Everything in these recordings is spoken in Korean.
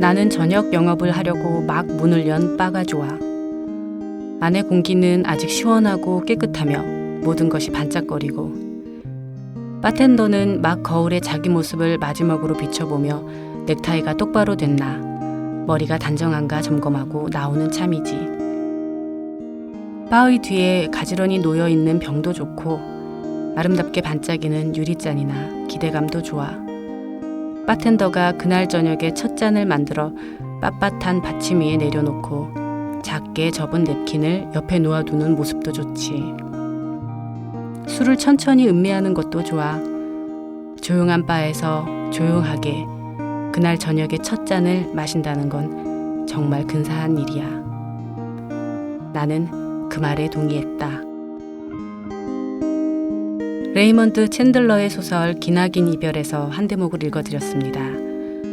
나는 저녁 영업을 하려고 막 문을 연 바가 좋아. 안의 공기는 아직 시원하고 깨끗하며 모든 것이 반짝거리고 바텐더는 막 거울에 자기 모습을 마지막으로 비춰보며 넥타이가 똑바로 됐나 머리가 단정한가 점검하고 나오는 참이지. 바의 뒤에 가지런히 놓여있는 병도 좋고 아름답게 반짝이는 유리잔이나 기대감도 좋아. 바텐더가 그날 저녁에 첫 잔을 만들어 빳빳한 받침 위에 내려놓고 작게 접은 냅킨을 옆에 놓아두는 모습도 좋지. 술을 천천히 음미하는 것도 좋아. 조용한 바에서 조용하게 그날 저녁에 첫 잔을 마신다는 건 정말 근사한 일이야. 나는 그 말에 동의했다. 레이먼드 챈들러의 소설 기나긴 이별에서 한 대목을 읽어드렸습니다.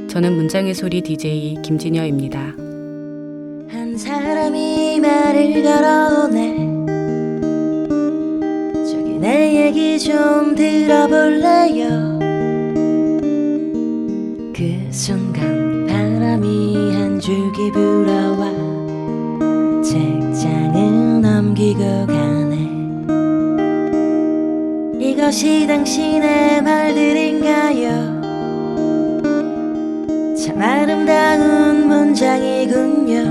저는 문장의 소리 DJ 김진여입니다. 한 사람이 말을 걸어오네. 저기 내 얘기 좀 들어볼래요. 그 순간 바람이 한 줄기 불어와 책장을 넘기고 가네. 이것이 당신의 말들인가요? 참 아름다운 문장이군요.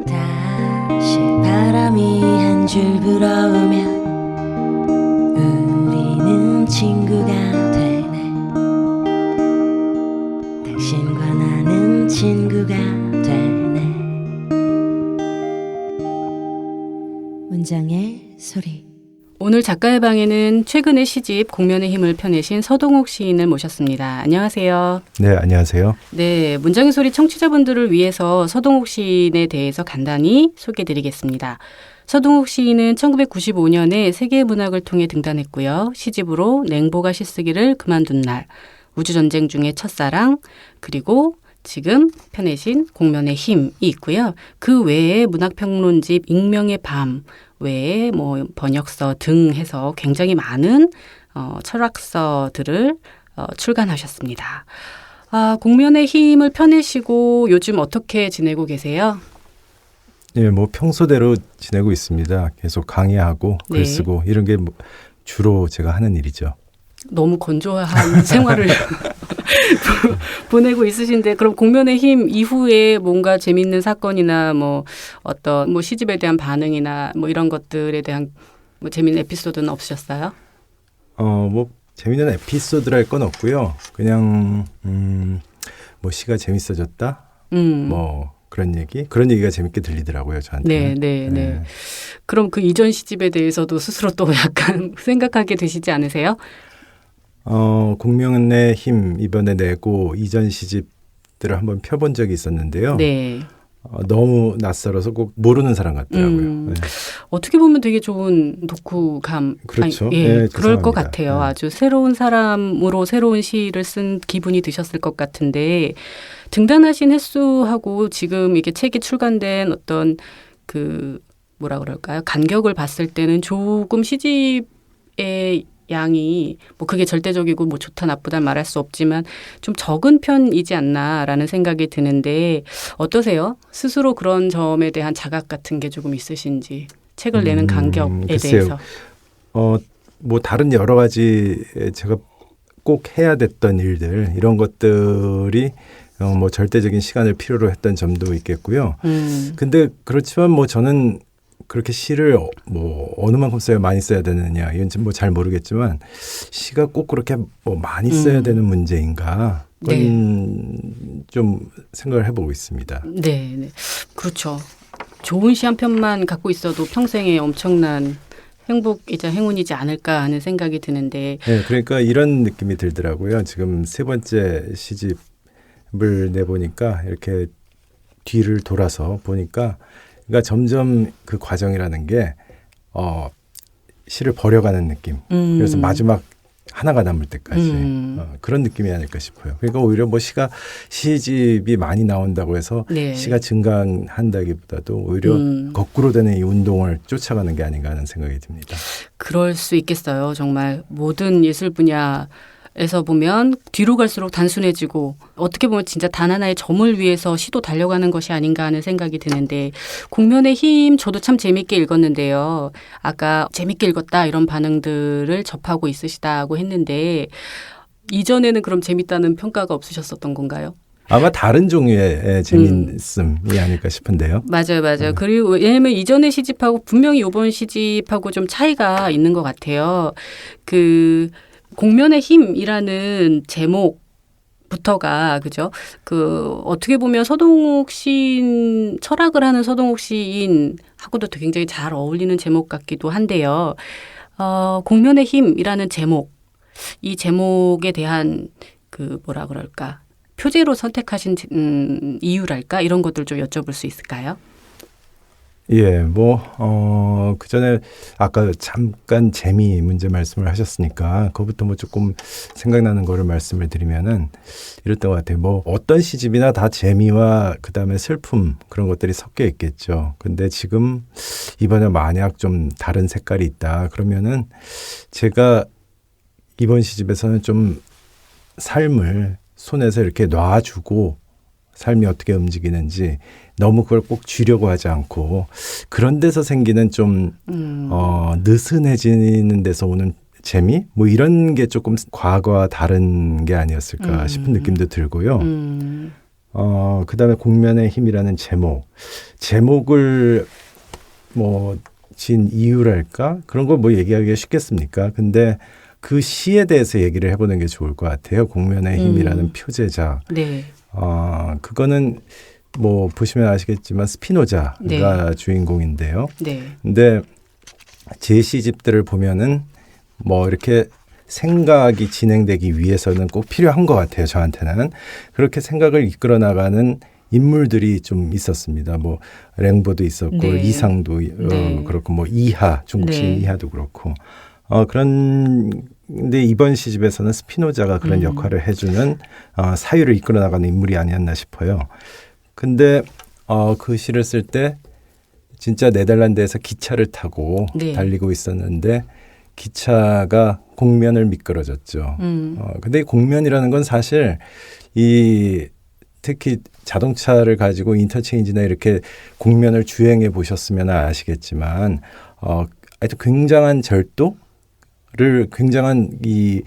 다시 바람이 한 줄 불어오면 우리는 친구가 되네. 당신과 나는 친구가 되네. 문장의 소리. 오늘 작가의 방에는 최근의 시집 공면의 힘을 펴내신 서동욱 시인을 모셨습니다. 안녕하세요. 네, 안녕하세요. 네, 문장의 소리 청취자분들을 위해서 서동욱 시인에 대해서 간단히 소개해드리겠습니다. 서동욱 시인은 1995년에 세계문학을 통해 등단했고요. 시집으로 냉보가 시쓰기를 그만둔 날, 우주전쟁 중의 첫사랑, 그리고 지금 펴내신 공면의 힘이 있고요. 그 외에 문학평론집 익명의 밤 외에 뭐 번역서 등 해서 굉장히 많은 철학서들을 출간하셨습니다. 공면의 힘을 펴내시고 요즘 어떻게 지내고 계세요? 네, 뭐 평소대로 지내고 있습니다. 계속 강의하고 네. 글 쓰고 이런 게 주로 제가 하는 일이죠. 너무 건조한 생활을 보내고 있으신데 그럼 공면의 힘 이후에 뭔가 재밌는 사건이나 뭐 어떤 뭐 시집에 대한 반응이나 뭐 이런 것들에 대한 뭐 재밌는 에피소드는 없으셨어요? 뭐 재밌는 에피소드랄 건 없고요. 그냥 뭐 시가 재밌어졌다. 뭐 그런 얘기가 재밌게 들리더라고요, 저한테. 네. 그럼 그 이전 시집에 대해서도 스스로 또 약간 생각하게 되시지 않으세요? 공면의 힘 이번에 내고 이전 시집들을 한번 펴본 적이 있었는데요. 네. 너무 낯설어서 꼭 모르는 사람 같더라고요. 네. 어떻게 보면 되게 좋은 독후감. 그렇죠. 예, 네, 그럴 것 죄송합니다. 같아요. 네. 아주 새로운 사람으로 새로운 시를 쓴 기분이 드셨을 것 같은데 등단하신 횟수하고 지금 이게 책이 출간된 어떤 그 뭐라 그럴까요? 간격을 봤을 때는 조금 시집의 양이 뭐 그게 절대적이고 뭐 좋다 나쁘다 말할 수 없지만 좀 적은 편이지 않나라는 생각이 드는데 어떠세요? 스스로 그런 점에 대한 자각 같은 게 조금 있으신지 책을 내는 간격에 글쎄요. 대해서. 뭐 다른 여러 가지 제가 꼭 해야 됐던 일들 이런 것들이 뭐 절대적인 시간을 필요로 했던 점도 있겠고요. 근데 그렇지만 뭐 저는 그렇게 시를 뭐 어느 만큼 써야 많이 써야 되느냐 이건 뭐 잘 모르겠지만 시가 꼭 그렇게 뭐 많이 써야 되는 문제인가 그건 좀 생각을 해보고 있습니다. 네. 그렇죠. 좋은 시 한 편만 갖고 있어도 평생에 엄청난 행복이자 행운이지 않을까 하는 생각이 드는데. 네, 그러니까 이런 느낌이 들더라고요. 지금 세 번째 시집을 내보니까 이렇게 뒤를 돌아서 보니까 그러니까 점점 그 과정이라는 게 시를 버려가는 느낌. 그래서 마지막 하나가 남을 때까지 그런 느낌이 아닐까 싶어요. 그러니까 오히려 뭐 시집이 많이 나온다고 해서 시가 증가한다기보다도 오히려 거꾸로 되는 이 운동을 쫓아가는 게 아닌가 하는 생각이 듭니다. 그럴 수 있겠어요. 정말 모든 예술 분야 에서 보면 뒤로 갈수록 단순해지고 어떻게 보면 진짜 단 하나의 점을 위해서 시도 달려가는 것이 아닌가 하는 생각이 드는데 공면의 힘 저도 참 재밌게 읽었는데요. 아까 재밌게 읽었다 이런 반응들을 접하고 있으시다고 했는데 이전에는 그럼 재밌다는 평가가 없으셨었던 건가요? 아마 다른 종류의 재미있음이 아닐까 싶은데요. 맞아요. 그리고 왜냐하면 이전의 시집하고 분명히 이번 시집하고 좀 차이가 있는 것 같아요. 그 공면의 힘이라는 제목부터가 그죠? 그 어떻게 보면 서동욱 시인 철학을 하는 서동욱 시인하고도 굉장히 잘 어울리는 제목 같기도 한데요. 공면의 힘이라는 제목, 이 제목에 대한 그 뭐라 그럴까? 표제로 선택하신 이유랄까? 이런 것들 좀 여쭤볼 수 있을까요? 예, 그 전에 아까 잠깐 재미 문제 말씀을 하셨으니까 그거부터 뭐 조금 생각나는 거를 말씀을 드리면은 이랬던 것 같아요. 뭐 어떤 시집이나 다 재미와 그 다음에 슬픔 그런 것들이 섞여 있겠죠. 근데 지금 이번에 만약 좀 다른 색깔이 있다 그러면은 제가 이번 시집에서는 좀 삶을 손에서 이렇게 놔주고 삶이 어떻게 움직이는지 너무 그걸 꼭 쥐려고 하지 않고 그런 데서 생기는 좀 느슨해지는 데서 오는 재미? 뭐 이런 게 조금 과거와 다른 게 아니었을까 싶은 느낌도 들고요. 그다음에 공면의 힘이라는 제목을 뭐 진 이유랄까? 그런 걸 뭐 얘기하기가 쉽겠습니까? 근데 그 시에 대해서 얘기를 해보는 게 좋을 것 같아요. 공면의 힘이라는 표제작. 네. 그거는 뭐 보시면 아시겠지만 스피노자가 네. 주인공인데요. 네. 근데 제 시집들을 보면은 뭐 이렇게 생각이 진행되기 위해서는 꼭 필요한 것 같아요. 저한테는. 그렇게 생각을 이끌어 나가는 인물들이 좀 있었습니다. 뭐 랭보도 있었고 네. 이상도 네. 그렇고 뭐 이하 중국 시인 네. 이하도 그렇고 근데 이번 시집에서는 스피노자가 그런 역할을 해주는 사유를 이끌어 나가는 인물이 아니었나 싶어요. 근데 그 시를 쓸 때 진짜 네덜란드에서 기차를 타고 네. 달리고 있었는데 기차가 공면을 미끄러졌죠. 근데 이 공면이라는 건 사실 특히 자동차를 가지고 인터체인지나 이렇게 공면을 주행해 보셨으면 아시겠지만 하여튼 굉장한 절도를 굉장한 이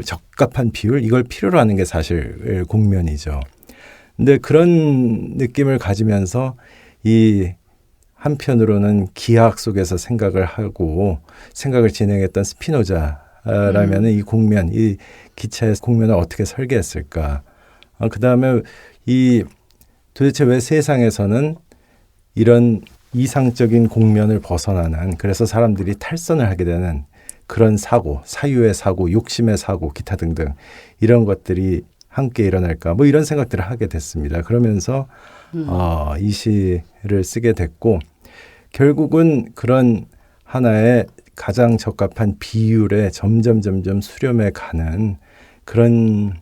적합한 비율 이걸 필요로 하는 게 사실 공면이죠. 근데 그런 느낌을 가지면서 이 한편으로는 기하학 속에서 생각을 하고 생각을 진행했던 스피노자라면 이 공면, 이 기차의 공면을 어떻게 설계했을까? 그다음에 도대체 왜 세상에서는 이런 이상적인 공면을 벗어나는 그래서 사람들이 탈선을 하게 되는 그런 사고, 사유의 사고, 욕심의 사고, 기타 등등 이런 것들이 함께 일어날까 뭐 이런 생각들을 하게 됐습니다. 그러면서 이 시를 쓰게 됐고 결국은 그런 하나의 가장 적합한 비율에 점점 수렴해 가는 그런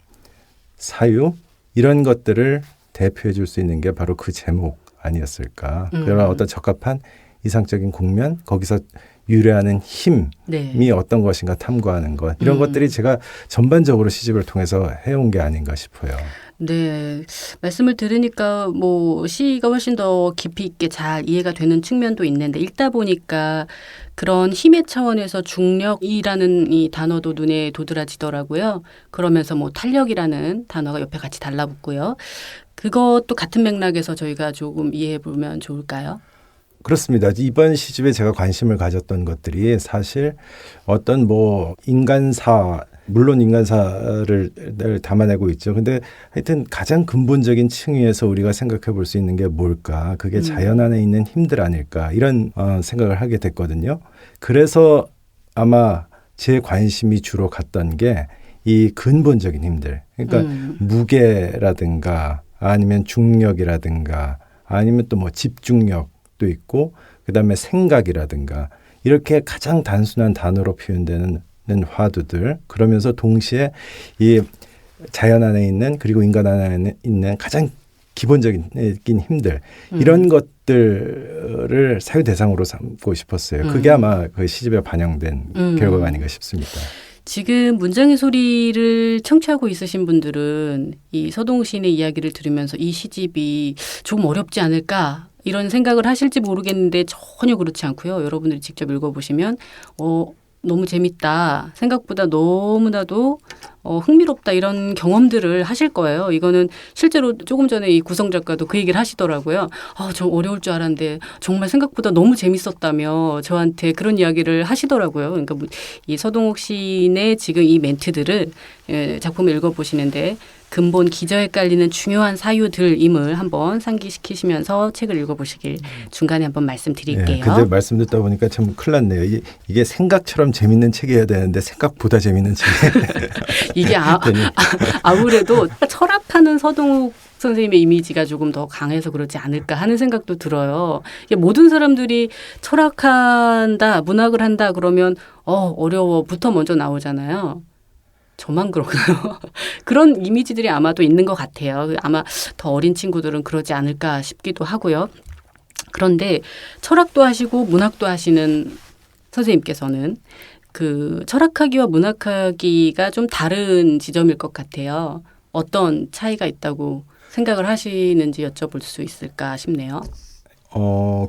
사유 이런 것들을 대표해 줄 수 있는 게 바로 그 제목 아니었을까. 그런 어떤 적합한 이상적인 공면 거기서 유래하는 힘이 네. 어떤 것인가 탐구하는 것 이런 것들이 제가 전반적으로 시집을 통해서 해온 게 아닌가 싶어요. 네. 말씀을 들으니까 뭐 시가 훨씬 더 깊이 있게 잘 이해가 되는 측면도 있는데 읽다 보니까 그런 힘의 차원에서 중력이라는 이 단어도 눈에 도드라지더라고요. 그러면서 뭐 탄력이라는 단어가 옆에 같이 달라붙고요. 그것도 같은 맥락에서 저희가 조금 이해해 보면 좋을까요? 그렇습니다. 이번 시집에 제가 관심을 가졌던 것들이 사실 어떤 뭐 인간사 물론 인간사를 담아내고 있죠. 근데 하여튼 가장 근본적인 층위에서 우리가 생각해 볼 수 있는 게 뭘까? 그게 자연 안에 있는 힘들 아닐까? 이런 생각을 하게 됐거든요. 그래서 아마 제 관심이 주로 갔던 게 이 근본적인 힘들. 그러니까 무게라든가 아니면 중력이라든가 아니면 또 뭐 집중력도 있고 그다음에 생각이라든가 이렇게 가장 단순한 단어로 표현되는 화두들 그러면서 동시에 이 자연 안에 있는 그리고 인간 안에 있는 가장 기본적인 힘들 이런 것들을 사유 대상으로 삼고 싶었어요. 그게 아마 그 시집에 반영된 결과가 아닌가 싶습니다. 지금 문장의 소리를 청취하고 있으신 분들은 이 서동욱 시인의 이야기를 들으면서 이 시집이 조금 어렵지 않을까 이런 생각을 하실지 모르겠는데 전혀 그렇지 않고요. 여러분들이 직접 읽어보시면 너무 재밌다. 생각보다 너무나도 흥미롭다. 이런 경험들을 하실 거예요. 이거는 실제로 조금 전에 이 구성 작가도 그 얘기를 하시더라고요. 좀 어려울 줄 알았는데 정말 생각보다 너무 재밌었다며 저한테 그런 이야기를 하시더라고요. 그러니까 이 서동욱 시인의 지금 이 멘트들을 작품을 읽어보시는데 근본 기저에 깔리는 중요한 사유들임을 한번 상기시키시면서 책을 읽어보시길 중간에 한번 말씀드릴게요. 근데 말씀 듣다 보니까 참 큰일 났네요. 이게 생각처럼 재밌는 책이어야 되는데 생각보다 재밌는 책이 이게 아무래도 철학하는 서동욱 선생님의 이미지가 조금 더 강해서 그렇지 않을까 하는 생각도 들어요. 이게 모든 사람들이 철학한다, 문학을 한다 그러면 어려워부터 먼저 나오잖아요. 저만 그런가요? 그런 이미지들이 아마도 있는 것 같아요. 아마 더 어린 친구들은 그러지 않을까 싶기도 하고요. 그런데 철학도 하시고 문학도 하시는 선생님께서는 그 철학하기와 문학하기가 좀 다른 지점일 것 같아요. 어떤 차이가 있다고 생각을 하시는지 여쭤볼 수 있을까 싶네요.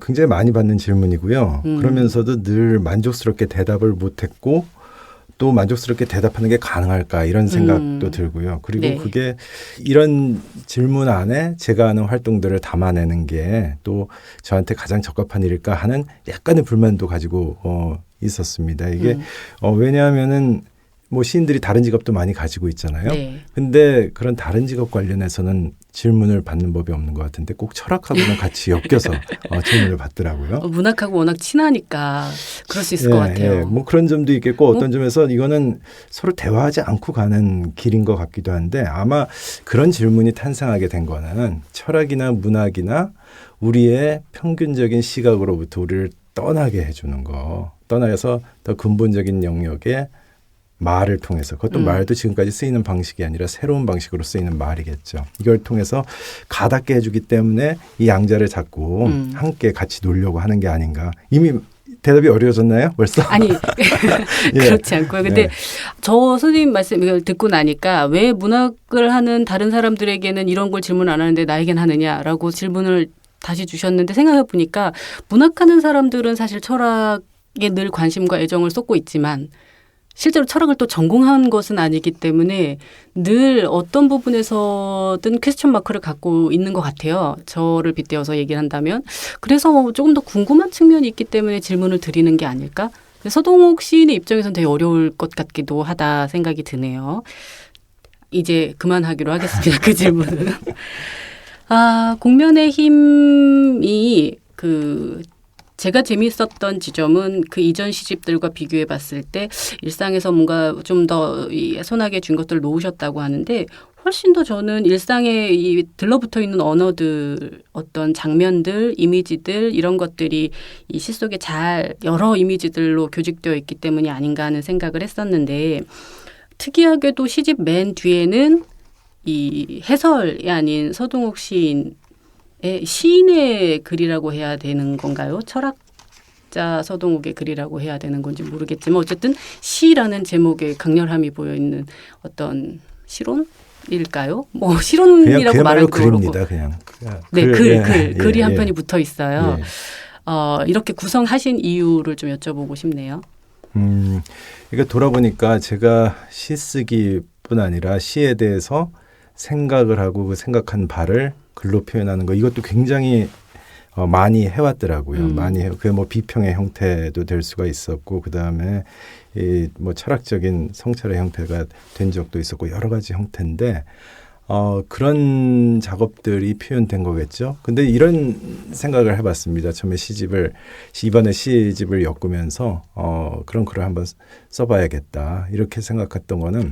굉장히 많이 받는 질문이고요. 그러면서도 늘 만족스럽게 대답을 못했고 또 만족스럽게 대답하는 게 가능할까 이런 생각도 들고요. 그리고 네. 그게 이런 질문 안에 제가 하는 활동들을 담아내는 게 또 저한테 가장 적합한 일일까 하는 약간의 불만도 가지고 있었습니다. 이게 왜냐하면은 뭐 시인들이 다른 직업도 많이 가지고 있잖아요. 네. 근데 그런 다른 직업 관련해서는 질문을 받는 법이 없는 것 같은데 꼭 철학하고는 같이 엮여서 질문을 받더라고요. 문학하고 워낙 친하니까 그럴 수 있을 것 같아요. 뭐 그런 점도 있겠고 어떤 점에서 이거는 서로 대화하지 않고 가는 길인 것 같기도 한데 아마 그런 질문이 탄생하게 된 거는 철학이나 문학이나 우리의 평균적인 시각으로부터 우리를 떠나게 해주는 거. 떠나서 더 근본적인 영역에 말을 통해서 그것도 말도 지금까지 쓰이는 방식이 아니라 새로운 방식으로 쓰이는 말이겠죠. 이걸 통해서 가닿게 해주기 때문에 이 양자를 잡고 함께 같이 놀려고 하는 게 아닌가. 이미 대답이 어려워졌나요? 벌써? 아니 그렇지 않고요. 근데 저 선생님 말씀을 듣고 나니까 왜 문학을 하는 다른 사람들에게는 이런 걸 질문 안 하는데 나에겐 하느냐라고 질문을 다시 주셨는데 생각해 보니까 문학하는 사람들은 사실 철학에 늘 관심과 애정을 쏟고 있지만 실제로 철학을 또 전공한 것은 아니기 때문에 늘 어떤 부분에서든 퀘스천 마크를 갖고 있는 것 같아요. 저를 빗대어서 얘기를 한다면. 그래서 조금 더 궁금한 측면이 있기 때문에 질문을 드리는 게 아닐까? 서동욱 시인의 입장에서는 되게 어려울 것 같기도 하다 생각이 드네요. 이제 그만하기로 하겠습니다. 그 질문은. 공면의 힘이 제가 재미있었던 지점은 그 이전 시집들과 비교해 봤을 때 일상에서 뭔가 좀 더 손아귀에 쥔 것들을 놓으셨다고 하는데 훨씬 더 저는 일상에 이 들러붙어 있는 언어들, 어떤 장면들, 이미지들 이런 것들이 이 시 속에 잘 여러 이미지들로 교직되어 있기 때문이 아닌가 하는 생각을 했었는데 특이하게도 시집 맨 뒤에는 이 해설이 아닌 서동욱 시인의 글이라고 해야 되는 건가요? 철학자 서동욱의 글이라고 해야 되는 건지 모르겠지만 어쨌든 시라는 제목에 강렬함이 보여있는 어떤 시론일까요? 뭐 시론이라고 말하기도 글입니다. 그렇고. 그냥. 네, 글이 한 편이 붙어 있어요. 이렇게 구성하신 이유를 좀 여쭤보고 싶네요. 그러니까 돌아보니까 제가 시 쓰기뿐 아니라 시에 대해서 생각을 하고 그 생각한 바를 글로 표현하는 거 이것도 굉장히 많이 해왔더라고요. 많이 그게 뭐 비평의 형태도 될 수가 있었고 그 다음에 뭐 철학적인 성찰의 형태가 된 적도 있었고 여러 가지 형태인데 그런 작업들이 표현된 거겠죠. 근데 이런 생각을 해봤습니다. 처음에 이번에 시집을 엮으면서 그런 글을 한번 써봐야겠다 이렇게 생각했던 거는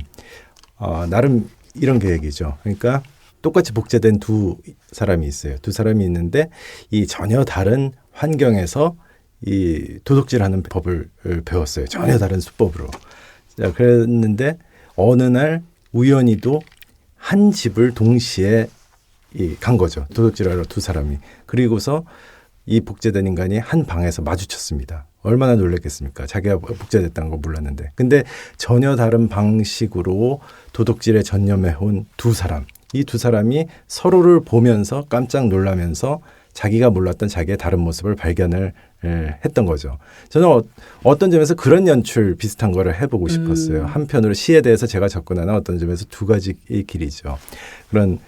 나름 이런 계획이죠. 그러니까 똑같이 복제된 두 사람이 있어요. 두 사람이 있는데 이 전혀 다른 환경에서 이 도둑질하는 법을 배웠어요. 전혀 다른 수법으로. 자, 그랬는데 어느 날 우연히도 한 집을 동시에 간 거죠. 도둑질하러 두 사람이. 그리고서 이 복제된 인간이 한 방에서 마주쳤습니다. 얼마나 놀랐겠습니까? 자기가 복제됐다는 거 몰랐는데. 근데 전혀 다른 방식으로 도둑질에 전념해온 두 사람. 이 두 사람이 서로를 보면서 깜짝 놀라면서 자기가 몰랐던 자기의 다른 모습을 발견을 했던 거죠. 저는 어떤 점에서 그런 연출 비슷한 거를 해보고 싶었어요. 한편으로 시에 대해서 제가 접근하는 어떤 점에서 두 가지의 길이죠. 그런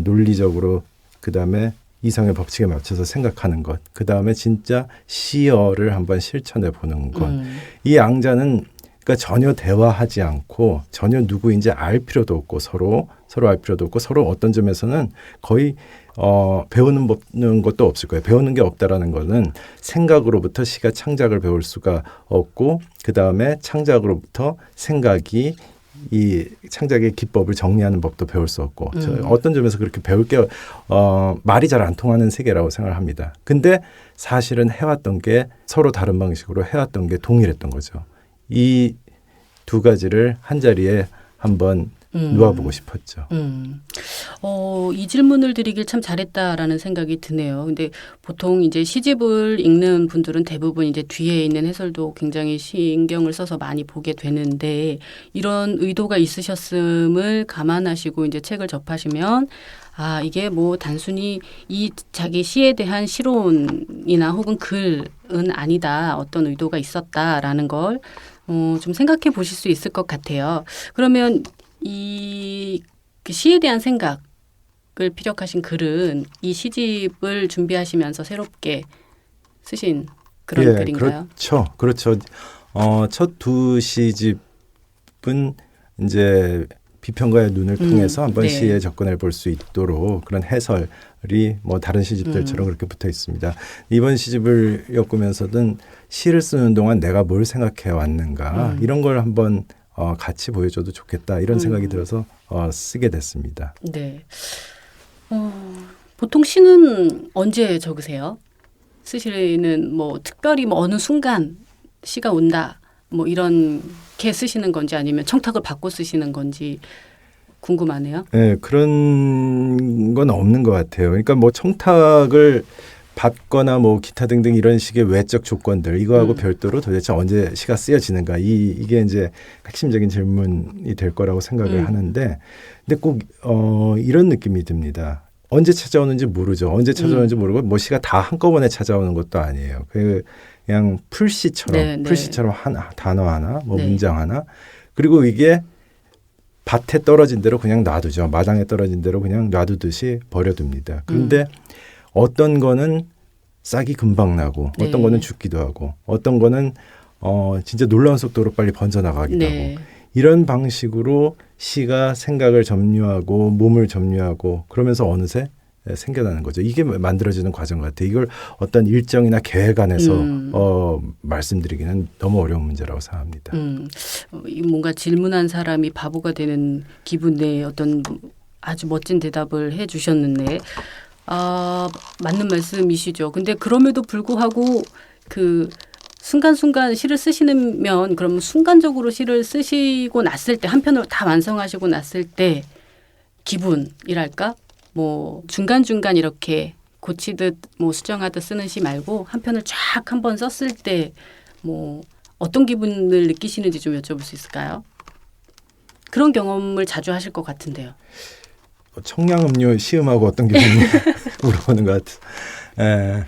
논리적으로 그다음에 이성의 법칙에 맞춰서 생각하는 것. 그다음에 진짜 시어를 한번 실천해 보는 것. 이 양자는 그러니까 전혀 대화하지 않고 전혀 누구인지 알 필요도 없고 서로 알 필요도 없고 서로 어떤 점에서는 거의 배우는 것도 없을 거예요. 배우는 게 없다라는 거는 생각으로부터 시가 창작을 배울 수가 없고 그다음에 창작으로부터 생각이 이 창작의 기법을 정리하는 법도 배울 수 없고 어떤 점에서 그렇게 배울 게 말이 잘 안 통하는 세계라고 생각을 합니다. 근데 사실은 해왔던 게 서로 다른 방식으로 해왔던 게 동일했던 거죠. 이 두 가지를 한 자리에 한번 놓아보고 싶었죠. 이 질문을 드리길 참 잘했다라는 생각이 드네요. 근데 보통 이제 시집을 읽는 분들은 대부분 이제 뒤에 있는 해설도 굉장히 신경을 써서 많이 보게 되는데 이런 의도가 있으셨음을 감안하시고 이제 책을 접하시면 아, 이게 뭐 단순히 이 자기 시에 대한 시론이나 혹은 글은 아니다. 어떤 의도가 있었다라는 걸 좀 생각해 보실 수 있을 것 같아요. 그러면 이 시에 대한 생각을 피력하신 글은 이 시집을 준비하시면서 새롭게 쓰신 그런 글인가요? 그렇죠. 첫 두 시집은 이제 비평가의 눈을 통해서 한번 네. 시에 접근해 볼 수 있도록 그런 해설이 뭐 다른 시집들처럼 그렇게 붙어 있습니다. 이번 시집을 엮으면서는 시를 쓰는 동안 내가 뭘 생각해 왔는가 이런 걸 한번 같이 보여줘도 좋겠다 이런 생각이 들어서 쓰게 됐습니다. 네. 보통 시는 언제 적으세요? 쓰시는 뭐 특별히 뭐 어느 순간 시가 온다 뭐 이렇게 쓰시는 건지 아니면 청탁을 받고 쓰시는 건지 궁금하네요. 네, 그런 건 없는 것 같아요. 그러니까 뭐 청탁을 받거나 뭐 기타 등등 이런 식의 외적 조건들 이거하고 별도로 도대체 언제 시가 쓰여지는가 이게 이제 핵심적인 질문이 될 거라고 생각을 하는데 근데 꼭 이런 느낌이 듭니다. 언제 찾아오는지 모르죠. 언제 찾아오는지 모르고 뭐 시가 다 한꺼번에 찾아오는 것도 아니에요. 그냥 풀시처럼 풀시처럼 하나 단어 하나 뭐 문장 하나 그리고 이게 밭에 떨어진 대로 그냥 놔두죠. 마당에 떨어진 대로 그냥 놔두듯이 버려둡니다. 그런데 어떤 거는 싹이 금방 나고 어떤 거는 죽기도 하고 어떤 거는 진짜 놀라운 속도로 빨리 번져나가기도 하고 이런 방식으로 시가 생각을 점유하고 몸을 점유하고 그러면서 어느새 생겨나는 거죠. 이게 만들어지는 과정 같아요. 이걸 어떤 일정이나 계획 안에서 말씀드리기는 너무 어려운 문제라고 생각합니다. 뭔가 질문한 사람이 바보가 되는 기분의 어떤 아주 멋진 대답을 해 주셨는데 맞는 말씀이시죠. 근데 그럼에도 불구하고 그 순간순간 시를 쓰시면 그럼 순간적으로 시를 쓰시고 났을 때 한편으로 다 완성하시고 났을 때 기분이랄까? 뭐 중간중간 이렇게 고치듯 뭐 수정하듯 쓰는 시 말고 한 편을 쫙 한번 썼을 때 뭐 어떤 기분을 느끼시는지 좀 여쭤볼 수 있을까요? 그런 경험을 자주 하실 것 같은데요. 청량음료 시음하고 어떤 기분이 물어보는 것 같아요.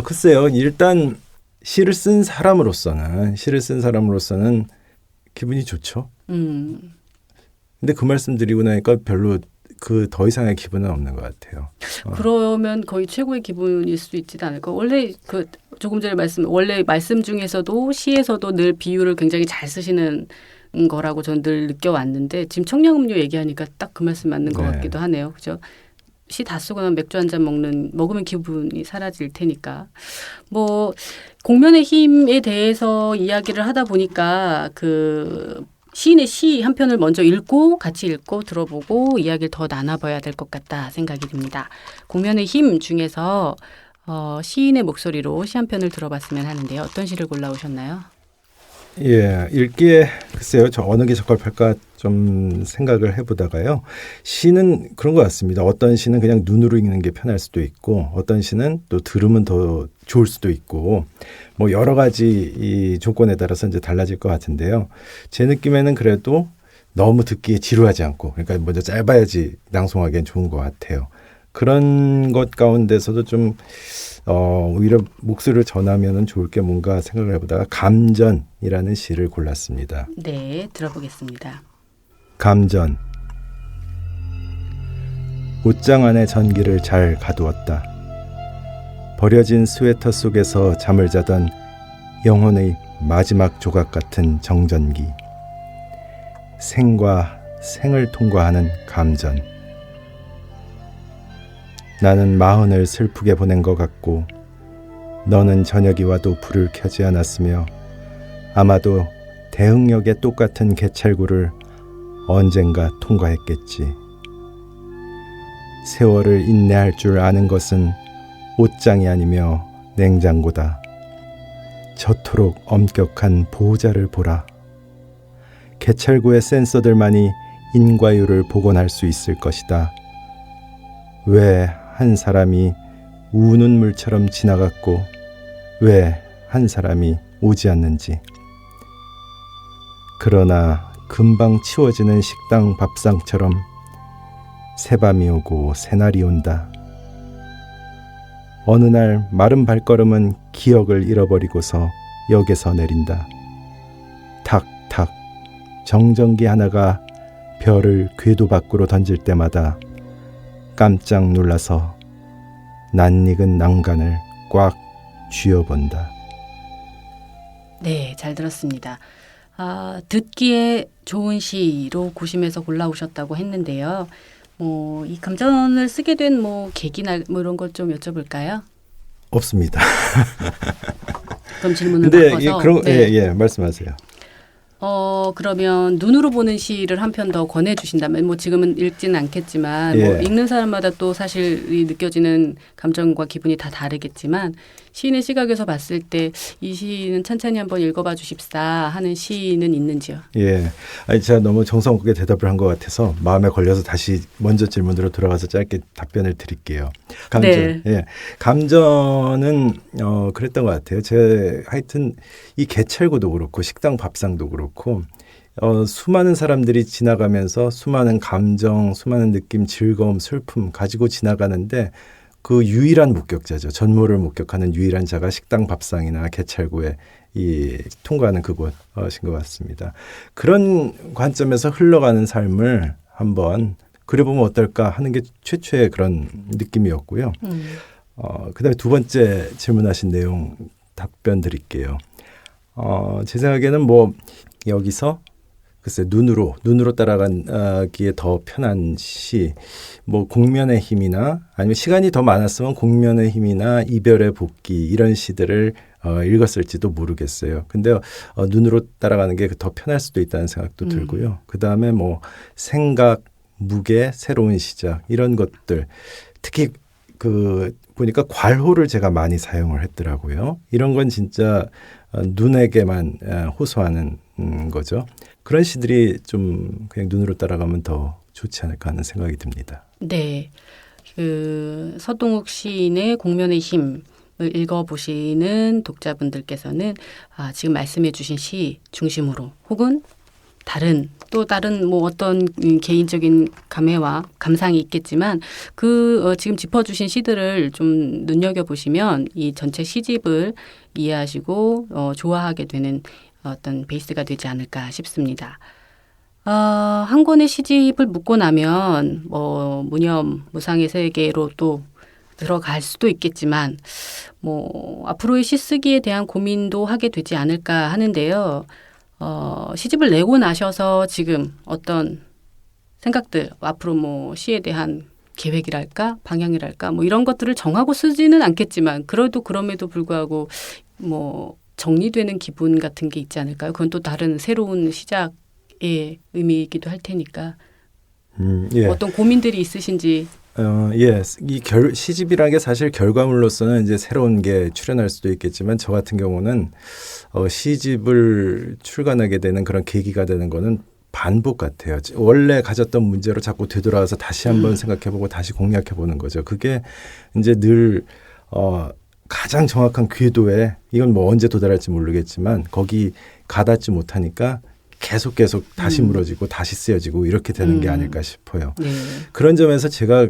글쎄요. 일단 시를 쓴 사람으로서는 기분이 좋죠. 근데 그 말씀 드리고 나니까 별로 그 더 이상의 기분은 없는 것 같아요. 그러면 거의 최고의 기분일 수 있지도 않을까. 원래 그 조금 전에 말씀 중에서도 시에서도 늘 비유를 굉장히 잘 쓰시는 거라고 저는 늘 느껴왔는데 지금 청량음료 얘기하니까 딱 그 말씀 맞는 것 같기도 하네요. 그죠? 시 다 쓰고 나면 맥주 한 잔 먹으면 기분이 사라질 테니까. 뭐 공면의 힘에 대해서 이야기를 하다 보니까 그 시인의 시 한 편을 먼저 같이 읽고 들어보고 이야기를 더 나눠봐야 될 것 같다 생각이 듭니다. 공면의 힘 중에서 시인의 목소리로 시 한 편을 들어봤으면 하는데요. 어떤 시를 골라오셨나요? 예, 읽기에 글쎄요. 저 어느 게 적합할까 좀 생각을 해보다가요. 시는 그런 것 같습니다. 어떤 시는 그냥 눈으로 읽는 게 편할 수도 있고 어떤 시는 또 들으면 더 좋을 수도 있고 뭐 여러 가지 이 조건에 따라서 이제 달라질 것 같은데요. 제 느낌에는 그래도 너무 듣기에 지루하지 않고 그러니까 먼저 짧아야지 낭송하기엔 좋은 것 같아요. 그런 것 가운데서도 좀 오히려 목소리를 전하면 좋을 게 뭔가 생각을 해보다가 감전이라는 시를 골랐습니다. 네, 들어보겠습니다. 감전. 옷장 안에 전기를 잘 가두었다. 버려진 스웨터 속에서 잠을 자던 영혼의 마지막 조각 같은 정전기. 생과 생을 통과하는 감전. 나는 마흔을 슬프게 보낸 것 같고 너는 저녁이 와도 불을 켜지 않았으며 아마도 대흥역의 똑같은 개찰구를 언젠가 통과했겠지. 세월을 인내할 줄 아는 것은 옷장이 아니며 냉장고다. 저토록 엄격한 보호자를 보라. 개찰구의 센서들만이 인과율을 복원할 수 있을 것이다. 왜 한 사람이 우는 물처럼 지나갔고 왜 한 사람이 오지 않는지. 그러나 금방 치워지는 식당 밥상처럼 새밤이 오고 새날이 온다. 어느 날 마른 발걸음은 기억을 잃어버리고서 역에서 내린다. 탁탁 정전기 하나가 별을 궤도 밖으로 던질 때마다 깜짝 놀라서 낯익은 난간을 꽉 쥐어본다. 네, 잘 들었습니다. 듣기에 좋은 시로 고심해서 골라오셨다고 했는데요. 이 감전을 쓰게 된 계기나 이런 걸 좀 여쭤볼까요? 없습니다. 그럼 질문을 근데 바꿔서. 예, 말씀하세요. 그러면 눈으로 보는 시를 한 편 더 권해주신다면 지금은 읽지는 않겠지만 예. 읽는 사람마다 또 사실 이 느껴지는 감정과 기분이 다 다르겠지만 시인의 시각에서 봤을 때 이 시는 천천히 한번 읽어봐 주십사 하는 시는 있는지요? 예, 제가 너무 정성없게 대답을 한 것 같아서 마음에 걸려서 다시 먼저 질문으로 돌아가서 짧게 답변을 드릴게요. 감전, 네. 예, 감전은 그랬던 것 같아요. 하여튼 이 개찰구도 그렇고 식당 밥상도 그렇고 수많은 사람들이 지나가면서 수많은 감정, 수많은 느낌, 즐거움, 슬픔 가지고 지나가는데 그 유일한 목격자죠. 전모를 목격하는 유일한 자가 식당 밥상이나 개찰구에 통과하는 그곳인 것 같습니다. 그런 관점에서 흘러가는 삶을 한번 그려보면 어떨까 하는 게 최초의 그런 느낌이었고요. 그다음에 두 번째 질문하신 내용 답변 드릴게요. 제 생각에는 여기서 글쎄 눈으로 따라가기에 더 편한 시, 공면의 힘이나 아니면 시간이 더 많았으면 공면의 힘이나 이별의 복기 이런 시들을 읽었을지도 모르겠어요. 근데 눈으로 따라가는 게 더 편할 수도 있다는 생각도 들고요. 그 다음에 생각, 무게, 새로운 시작 이런 것들 특히 보니까 괄호를 제가 많이 사용을 했더라고요. 이런 건 진짜 눈에게만 호소하는 거죠. 그런 시들이 좀 그냥 눈으로 따라가면 더 좋지 않을까 하는 생각이 듭니다. 네. 서동욱 시인의 공면의 힘을 읽어보시는 독자분들께서는 지금 말씀해 주신 시 중심으로 혹은 다른 어떤 개인적인 감회와 감상이 있겠지만 지금 짚어주신 시들을 좀 눈여겨보시면 이 전체 시집을 이해하시고 좋아하게 되는 어떤 베이스가 되지 않을까 싶습니다. 한 권의 시집을 묻고 나면 무념, 무상의 세계로 또 들어갈 수도 있겠지만 앞으로의 시 쓰기에 대한 고민도 하게 되지 않을까 하는데요. 시집을 내고 나셔서 지금 어떤 생각들, 앞으로 시에 대한 계획이랄까, 방향이랄까, 이런 것들을 정하고 쓰지는 않겠지만, 그럼에도 불구하고, 정리되는 기분 같은 게 있지 않을까요? 그건 또 다른 새로운 시작의 의미이기도 할 테니까. 예. 어떤 고민들이 있으신지. 예. 시집이라는 게 사실 결과물로서는 이제 새로운 게 출현할 수도 있겠지만, 저 같은 경우는 시집을 출간하게 되는 그런 계기가 되는 거는 반복 같아요. 원래 가졌던 문제로 자꾸 되돌아와서 다시 한번 생각해보고 다시 공략해보는 거죠. 그게 이제 늘 가장 정확한 궤도에 이건 뭐 언제 도달할지 모르겠지만 거기 가닿지 못하니까 계속 다시 무너지고 다시 쓰여지고 이렇게 되는 게 아닐까 싶어요. 네. 그런 점에서 제가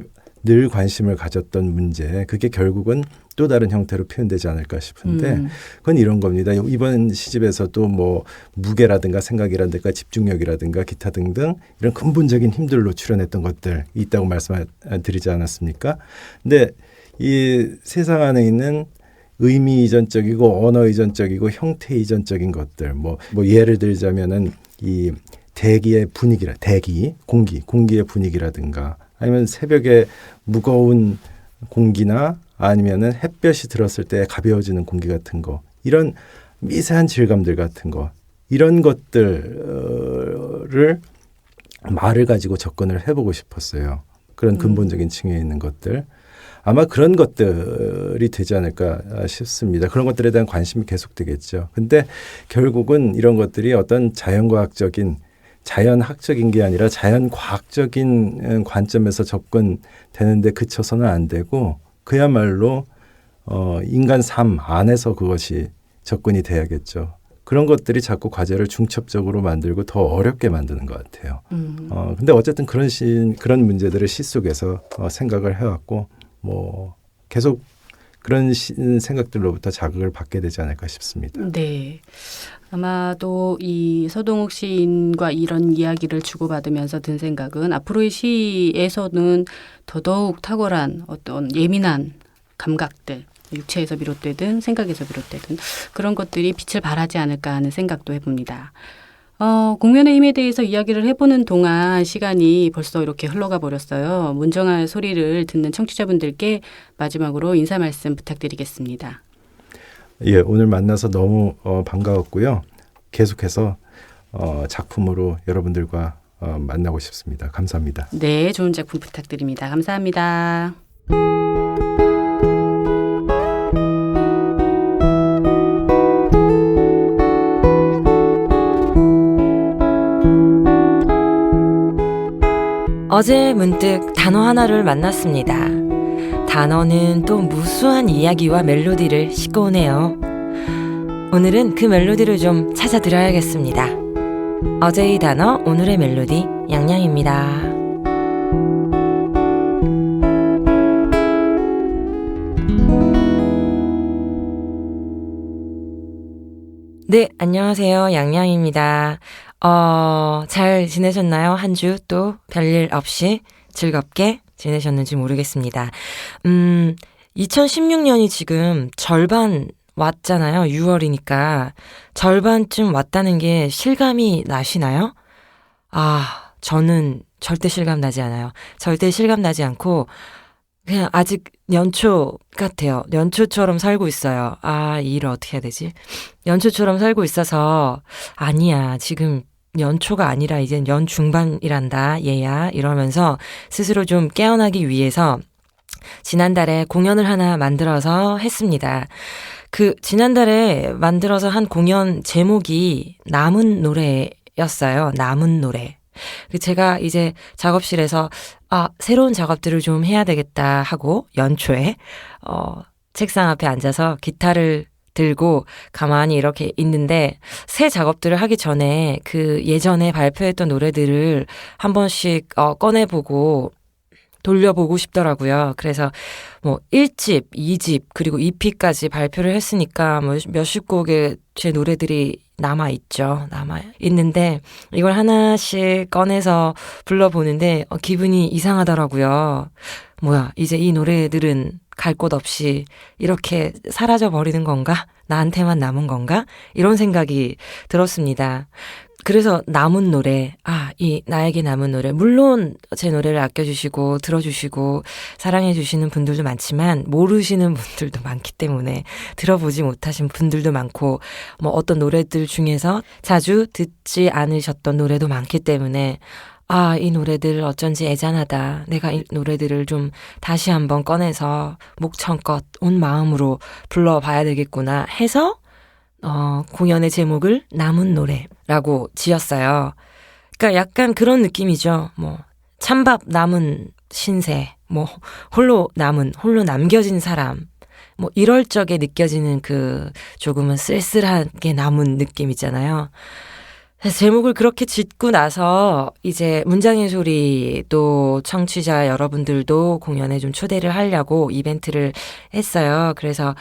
늘 관심을 가졌던 문제 그게 결국은 또 다른 형태로 표현되지 않을까 싶은데 그건 이런 겁니다. 이번 시집에서도 뭐 무게라든가 생각이라든가 집중력이라든가 기타 등등 이런 근본적인 힘들로 출현했던 것들이 있다고 말씀드리지 않았습니까? 근데 이 세상 안에 있는 의미 이전적이고 언어 이전적이고 형태 이전적인 것들 뭐 예를 들자면은 이 대기의 분위기라 공기의 분위기라든가 아니면 새벽에 무거운 공기나 아니면은 햇볕이 들었을 때 가벼워지는 공기 같은 거 이런 미세한 질감들 같은 거 이런 것들을 말을 가지고 접근을 해보고 싶었어요. 그런 근본적인 층에 있는 것들 아마 그런 것들이 되지 않을까 싶습니다. 그런 것들에 대한 관심이 계속되겠죠. 근데 결국은 이런 것들이 어떤 자연학적인 게 아니라 자연과학적인 관점에서 접근되는데 그쳐서는 안 되고 그야말로 인간 삶 안에서 그것이 접근이 돼야겠죠. 그런 것들이 자꾸 과제를 중첩적으로 만들고 더 어렵게 만드는 것 같아요. 근데 어쨌든 그런 문제들을 시 속에서 생각을 해왔고 뭐 계속 그런 생각들로부터 자극을 받게 되지 않을까 싶습니다. 네. 아마도 이 서동욱 시인과 이런 이야기를 주고받으면서 든 생각은 앞으로의 시에서는 더더욱 탁월한 어떤 예민한 감각들, 육체에서 비롯되든 생각에서 비롯되든 그런 것들이 빛을 발하지 않을까 하는 생각도 해봅니다. 공연의 힘에 대해서 이야기를 해보는 동안 시간이 벌써 이렇게 흘러가 버렸어요. 문정아의 소리를 듣는 청취자분들께 마지막으로 인사 말씀 부탁드리겠습니다. 예, 오늘 만나서 너무 반가웠고요. 계속해서 작품으로 여러분들과 만나고 싶습니다. 감사합니다. 네, 좋은 작품 부탁드립니다. 감사합니다. 어제 문득 단어 하나를 만났습니다. 단어는 또 무수한 이야기와 멜로디를 싣고 오네요. 오늘은 그 멜로디를 좀 찾아드려야겠습니다. 어제의 단어, 오늘의 멜로디, 양양입니다. 네, 안녕하세요. 양양입니다. 잘 지내셨나요? 한 주 또 별일 없이 즐겁게 지내셨는지 모르겠습니다. 2016년이 지금 절반 왔잖아요. 6월이니까. 절반쯤 왔다는 게 실감이 나시나요? 저는 절대 실감 나지 않아요. 절대 실감 나지 않고 그냥 아직 연초 같아요. 연초처럼 살고 있어요. 이 일을 어떻게 해야 되지? 연초처럼 살고 있어서 아니야. 지금 연초가 아니라 이젠 연 중반이란다. 얘야. 이러면서 스스로 좀 깨어나기 위해서 지난달에 공연을 하나 만들어서 했습니다. 지난달에 만들어서 한 공연 제목이 남은 노래였어요. 남은 노래. 제가 이제 작업실에서 새로운 작업들을 좀 해야 되겠다 하고 연초에 책상 앞에 앉아서 기타를 들고 가만히 이렇게 있는데 새 작업들을 하기 전에 예전에 발표했던 노래들을 한 번씩 꺼내보고 돌려보고 싶더라고요. 그래서 1집, 2집, 그리고 EP까지 발표를 했으니까 몇십 곡의 제 노래들이 남아있는데 이걸 하나씩 꺼내서 불러보는데 기분이 이상하더라고요. 이제 이 노래들은 갈 곳 없이 이렇게 사라져 버리는 건가? 나한테만 남은 건가? 이런 생각이 들었습니다. 그래서 남은 노래, 이 나에게 남은 노래, 물론 제 노래를 아껴주시고 들어주시고 사랑해주시는 분들도 많지만 모르시는 분들도 많기 때문에 들어보지 못하신 분들도 많고 어떤 노래들 중에서 자주 듣지 않으셨던 노래도 많기 때문에 이 노래들 어쩐지 애잔하다. 내가 이 노래들을 좀 다시 한번 꺼내서 목청껏 온 마음으로 불러봐야 되겠구나 해서 공연의 제목을 남은 노래라고 지었어요. 그러니까 약간 그런 느낌이죠. 뭐 찬밥 남은 신세, 뭐 홀로 남겨진 사람, 뭐 이럴 적에 느껴지는 그 조금은 쓸쓸하게 남은 느낌 있잖아요. 그래서 제목을 그렇게 짓고 나서 이제 문장의 소리 또 청취자 여러분들도 공연에 좀 초대를 하려고 이벤트를 했어요. 그래서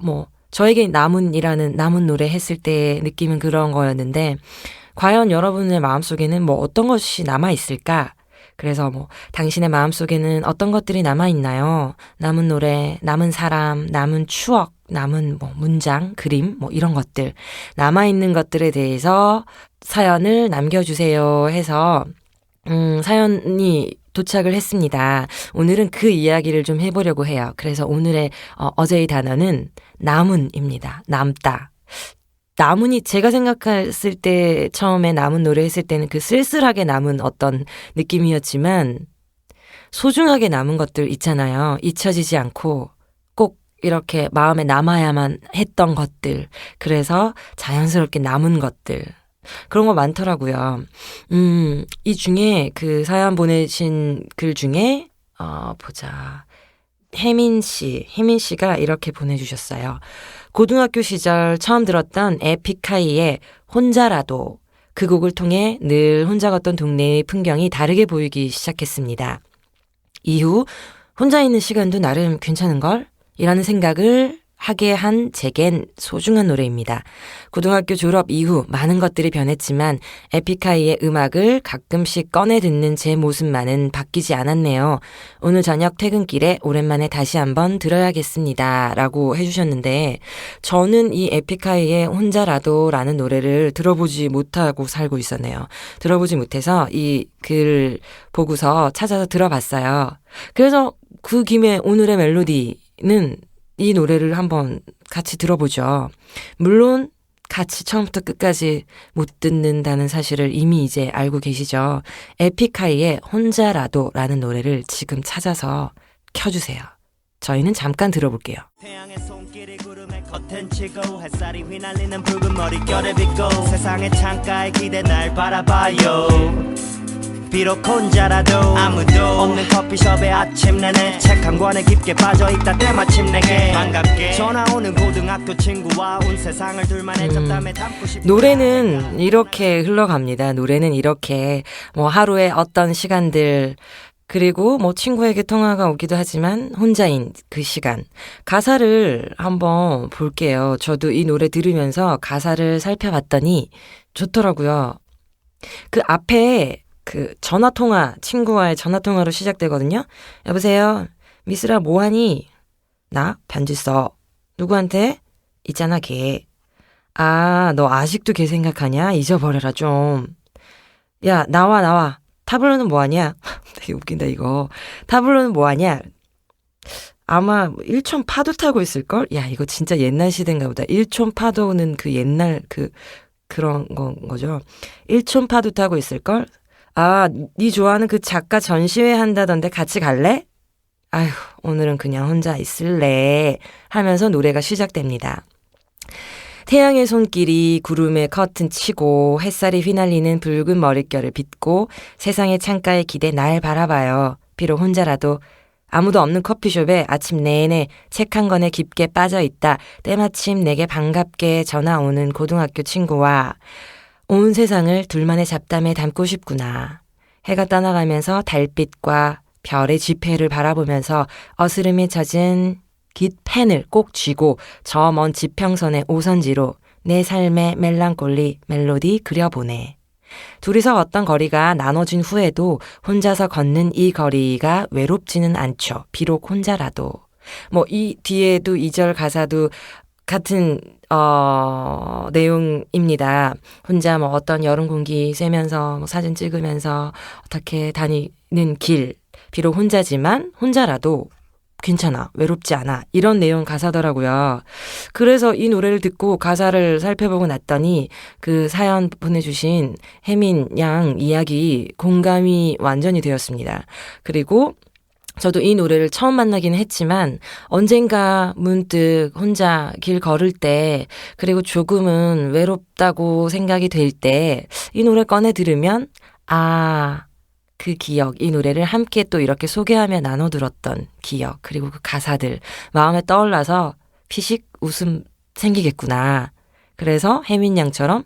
뭐 저에게 남은 노래 했을 때 느낌은 그런 거였는데 과연 여러분의 마음속에는 뭐 어떤 것이 남아 있을까? 그래서 뭐 당신의 마음속에는 어떤 것들이 남아 있나요? 남은 노래, 남은 사람, 남은 추억, 남은 뭐 문장, 그림 뭐 이런 것들 남아 있는 것들에 대해서 사연을 남겨주세요 해서 사연이 도착을 했습니다. 오늘은 그 이야기를 좀 해보려고 해요. 그래서 오늘의 어제의 단어는 남은입니다. 남다. 남은이 제가 생각했을 때 처음에 남은 노래 했을 때는 그 쓸쓸하게 남은 어떤 느낌이었지만 소중하게 남은 것들 있잖아요. 잊혀지지 않고 꼭 이렇게 마음에 남아야만 했던 것들. 그래서 자연스럽게 남은 것들. 그런 거 많더라고요. 이 중에 그 사연 보내신 글 중에 보자. 혜민 씨가 이렇게 보내주셨어요. 고등학교 시절 처음 들었던 에픽하이의 혼자라도 그 곡을 통해 늘 혼자 걷던 동네의 풍경이 다르게 보이기 시작했습니다. 이후 혼자 있는 시간도 나름 괜찮은걸? 이라는 생각을 하게 한 제겐 소중한 노래입니다. 고등학교 졸업 이후 많은 것들이 변했지만 에픽하이의 음악을 가끔씩 꺼내 듣는 제 모습만은 바뀌지 않았네요. 오늘 저녁 퇴근길에 오랜만에 다시 한번 들어야겠습니다. 라고 해주셨는데 저는 이 에픽하이의 혼자라도 라는 노래를 들어보지 못하고 살고 있었네요. 들어보지 못해서 이 글 보고서 찾아서 들어봤어요. 그래서 그 김에 오늘의 멜로디는 이 노래를 한번 같이 들어보죠. 물론 같이 처음부터 끝까지 못 듣는다는 사실을 이미 이제 알고 계시죠. 에픽하이의 혼자라도 라는 노래를 지금 찾아서 켜주세요. 저희는 잠깐 들어볼게요. 태양의 손길이 구름에 커튼치고 햇살이 휘날리는 붉은 머릿결에 비고 세상의 창가에 기대 날 바라봐요. 비록 혼자라도 아무도 없는 커피숍의 아침 내내 책 한 권에 깊게 빠져있다 때마침 내게 반갑게 전화 오는 고등학교 친구와 온 세상을 둘만의 잡담에 담고 싶다. 노래는 이렇게 흘러갑니다. 노래는 이렇게 뭐 하루에 어떤 시간들 그리고 뭐 친구에게 통화가 오기도 하지만 혼자인 그 시간. 가사를 한번 볼게요. 저도 이 노래 들으면서 가사를 살펴봤더니 좋더라고요. 그 앞에 그 전화통화, 친구와의 전화통화로 시작되거든요. 여보세요? 미스라 뭐하니? 나? 편지 써. 누구한테? 있잖아 걔. 아, 너 아직도 걔 생각하냐? 잊어버려라 좀. 야, 나와. 타블로는 뭐하냐? 되게 웃긴다 이거. 타블로는 뭐하냐? 아마 일촌 파도 타고 있을걸? 야, 이거 진짜 옛날 시대인가 보다. 일촌 파도는 그 옛날 그런 거죠. 일촌 파도 타고 있을걸? 아, 네 좋아하는 그 작가 전시회 한다던데 같이 갈래? 아휴, 오늘은 그냥 혼자 있을래 하면서 노래가 시작됩니다. 태양의 손길이 구름에 커튼 치고 햇살이 휘날리는 붉은 머릿결을 빗고 세상의 창가에 기대 날 바라봐요. 비록 혼자라도 아무도 없는 커피숍에 아침 내내 책 한 권에 깊게 빠져있다. 때마침 내게 반갑게 전화 오는 고등학교 친구와 온 세상을 둘만의 잡담에 담고 싶구나. 해가 떠나가면서 달빛과 별의 지폐를 바라보면서 어스름에 젖은 깃 펜을 꼭 쥐고 저 먼 지평선의 오선지로 내 삶의 멜랑콜리 멜로디 그려보네. 둘이서 걷던 거리가 나눠진 후에도 혼자서 걷는 이 거리가 외롭지는 않죠. 비록 혼자라도. 뭐 이 뒤에도 2절 가사도 같은 내용입니다. 혼자 뭐 어떤 여름 공기 쐬면서 뭐 사진 찍으면서 어떻게 다니는 길. 비록 혼자지만 혼자라도 괜찮아. 외롭지 않아. 이런 내용 가사더라고요. 그래서 이 노래를 듣고 가사를 살펴보고 났더니 그 사연 보내주신 혜민 양 이야기 공감이 완전히 되었습니다. 그리고 저도 이 노래를 처음 만나기는 했지만 언젠가 문득 혼자 길 걸을 때 그리고 조금은 외롭다고 생각이 될 때 이 노래 꺼내 들으면 그 기억, 이 노래를 함께 또 이렇게 소개하며 나눠 들었던 기억 그리고 그 가사들 마음에 떠올라서 피식 웃음 생기겠구나. 그래서 혜민 양처럼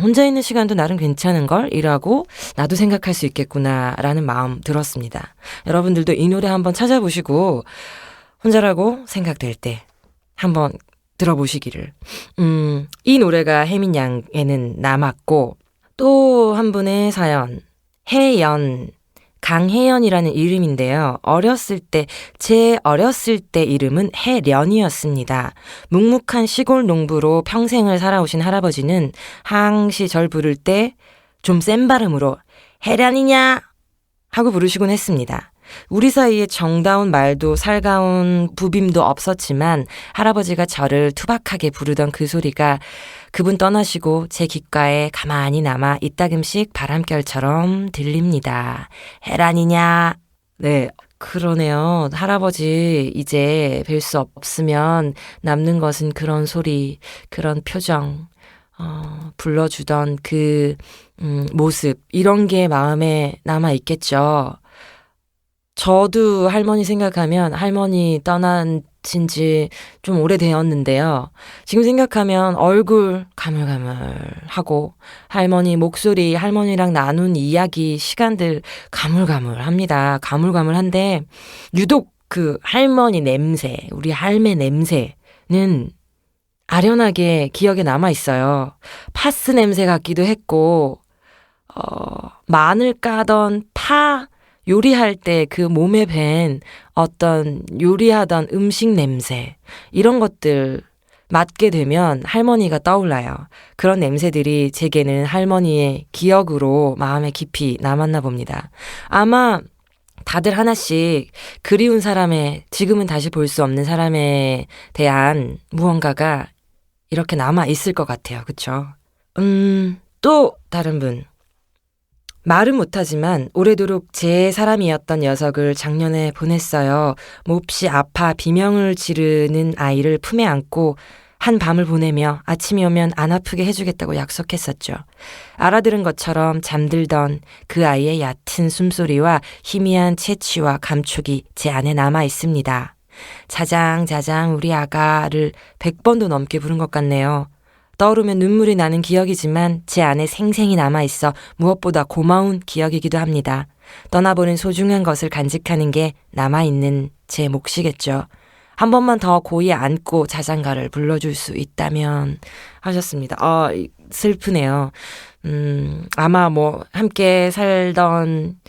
혼자 있는 시간도 나름 괜찮은걸 이라고 나도 생각할 수 있겠구나라는 마음 들었습니다. 여러분들도 이 노래 한번 찾아보시고 혼자라고 생각될 때 한번 들어보시기를. 이 노래가 혜민 양에는 남았고 또 한 분의 사연 혜연 강혜연이라는 이름인데요. 제 어렸을 때 이름은 혜련이었습니다. 묵묵한 시골 농부로 평생을 살아오신 할아버지는 항시 절 부를 때 좀 센 발음으로 혜련이냐 하고 부르시곤 했습니다. 우리 사이에 정다운 말도 살가운 부빔도 없었지만 할아버지가 저를 투박하게 부르던 그 소리가 그분 떠나시고 제 귓가에 가만히 남아 이따금씩 바람결처럼 들립니다. 혜란이냐? 네, 그러네요. 할아버지 이제 뵐 수 없으면 남는 것은 그런 소리, 그런 표정, 불러주던 그 모습 이런 게 마음에 남아 있겠죠. 저도 할머니 생각하면 할머니 떠난 지 좀 오래되었는데요. 지금 생각하면 얼굴 가물가물하고 할머니 목소리, 할머니랑 나눈 이야기, 시간들 가물가물합니다. 가물가물한데 유독 그 할머니 냄새, 우리 할매 냄새는 아련하게 기억에 남아 있어요. 파스 냄새 같기도 했고 마늘 까던 파 요리할 때 그 몸에 밴 어떤 요리하던 음식 냄새 이런 것들 맡게 되면 할머니가 떠올라요. 그런 냄새들이 제게는 할머니의 기억으로 마음에 깊이 남았나 봅니다. 아마 다들 하나씩 그리운 사람의 지금은 다시 볼 수 없는 사람에 대한 무언가가 이렇게 남아 있을 것 같아요. 그쵸? 또 다른 분. 말은 못하지만 오래도록 제 사람이었던 녀석을 작년에 보냈어요. 몹시 아파 비명을 지르는 아이를 품에 안고 한 밤을 보내며 아침이 오면 안 아프게 해주겠다고 약속했었죠. 알아들은 것처럼 잠들던 그 아이의 얕은 숨소리와 희미한 채취와 감촉이 제 안에 남아 있습니다. 자장자장 우리 아가를 100번도 넘게 부른 것 같네요. 떠오르면 눈물이 나는 기억이지만 제 안에 생생히 남아있어 무엇보다 고마운 기억이기도 합니다. 떠나보는 소중한 것을 간직하는 게 남아있는 제 몫이겠죠. 한 번만 더 고이 안고 자장가를 불러줄 수 있다면 하셨습니다. 슬프네요. 아마 함께 살던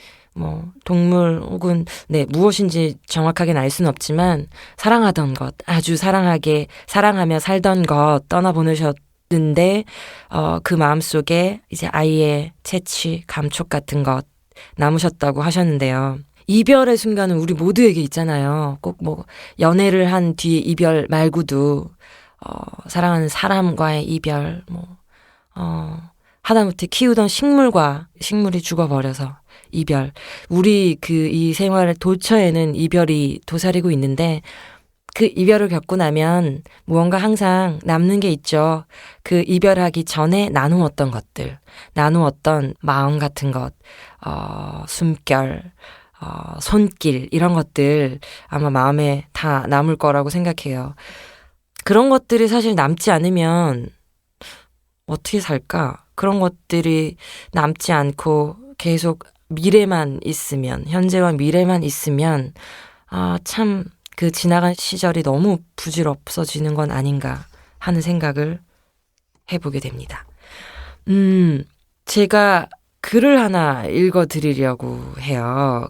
동물 혹은 무엇인지 정확하게는 알 수는 없지만 사랑하던 것, 아주 사랑하며 살던 것 떠나보내셨는데 그 마음속에 이제 아이의 채취, 감촉 같은 것 남으셨다고 하셨는데요. 이별의 순간은 우리 모두에게 있잖아요. 꼭 연애를 한 뒤에 이별 말고도 사랑하는 사람과의 이별, 하다못해 키우던 식물이 죽어버려서 이별. 우리 이 생활 도처에는 이별이 도사리고 있는데 그 이별을 겪고 나면 무언가 항상 남는 게 있죠. 그 이별하기 전에 나누었던 것들, 나누었던 마음 같은 것, 숨결, 손길 이런 것들 아마 마음에 다 남을 거라고 생각해요. 그런 것들이 사실 남지 않으면 어떻게 살까? 그런 것들이 남지 않고 계속 미래만 있으면, 현재와 미래만 있으면, 참, 그 지나간 시절이 너무 부질없어지는 건 아닌가 하는 생각을 해보게 됩니다. 제가 글을 하나 읽어드리려고 해요.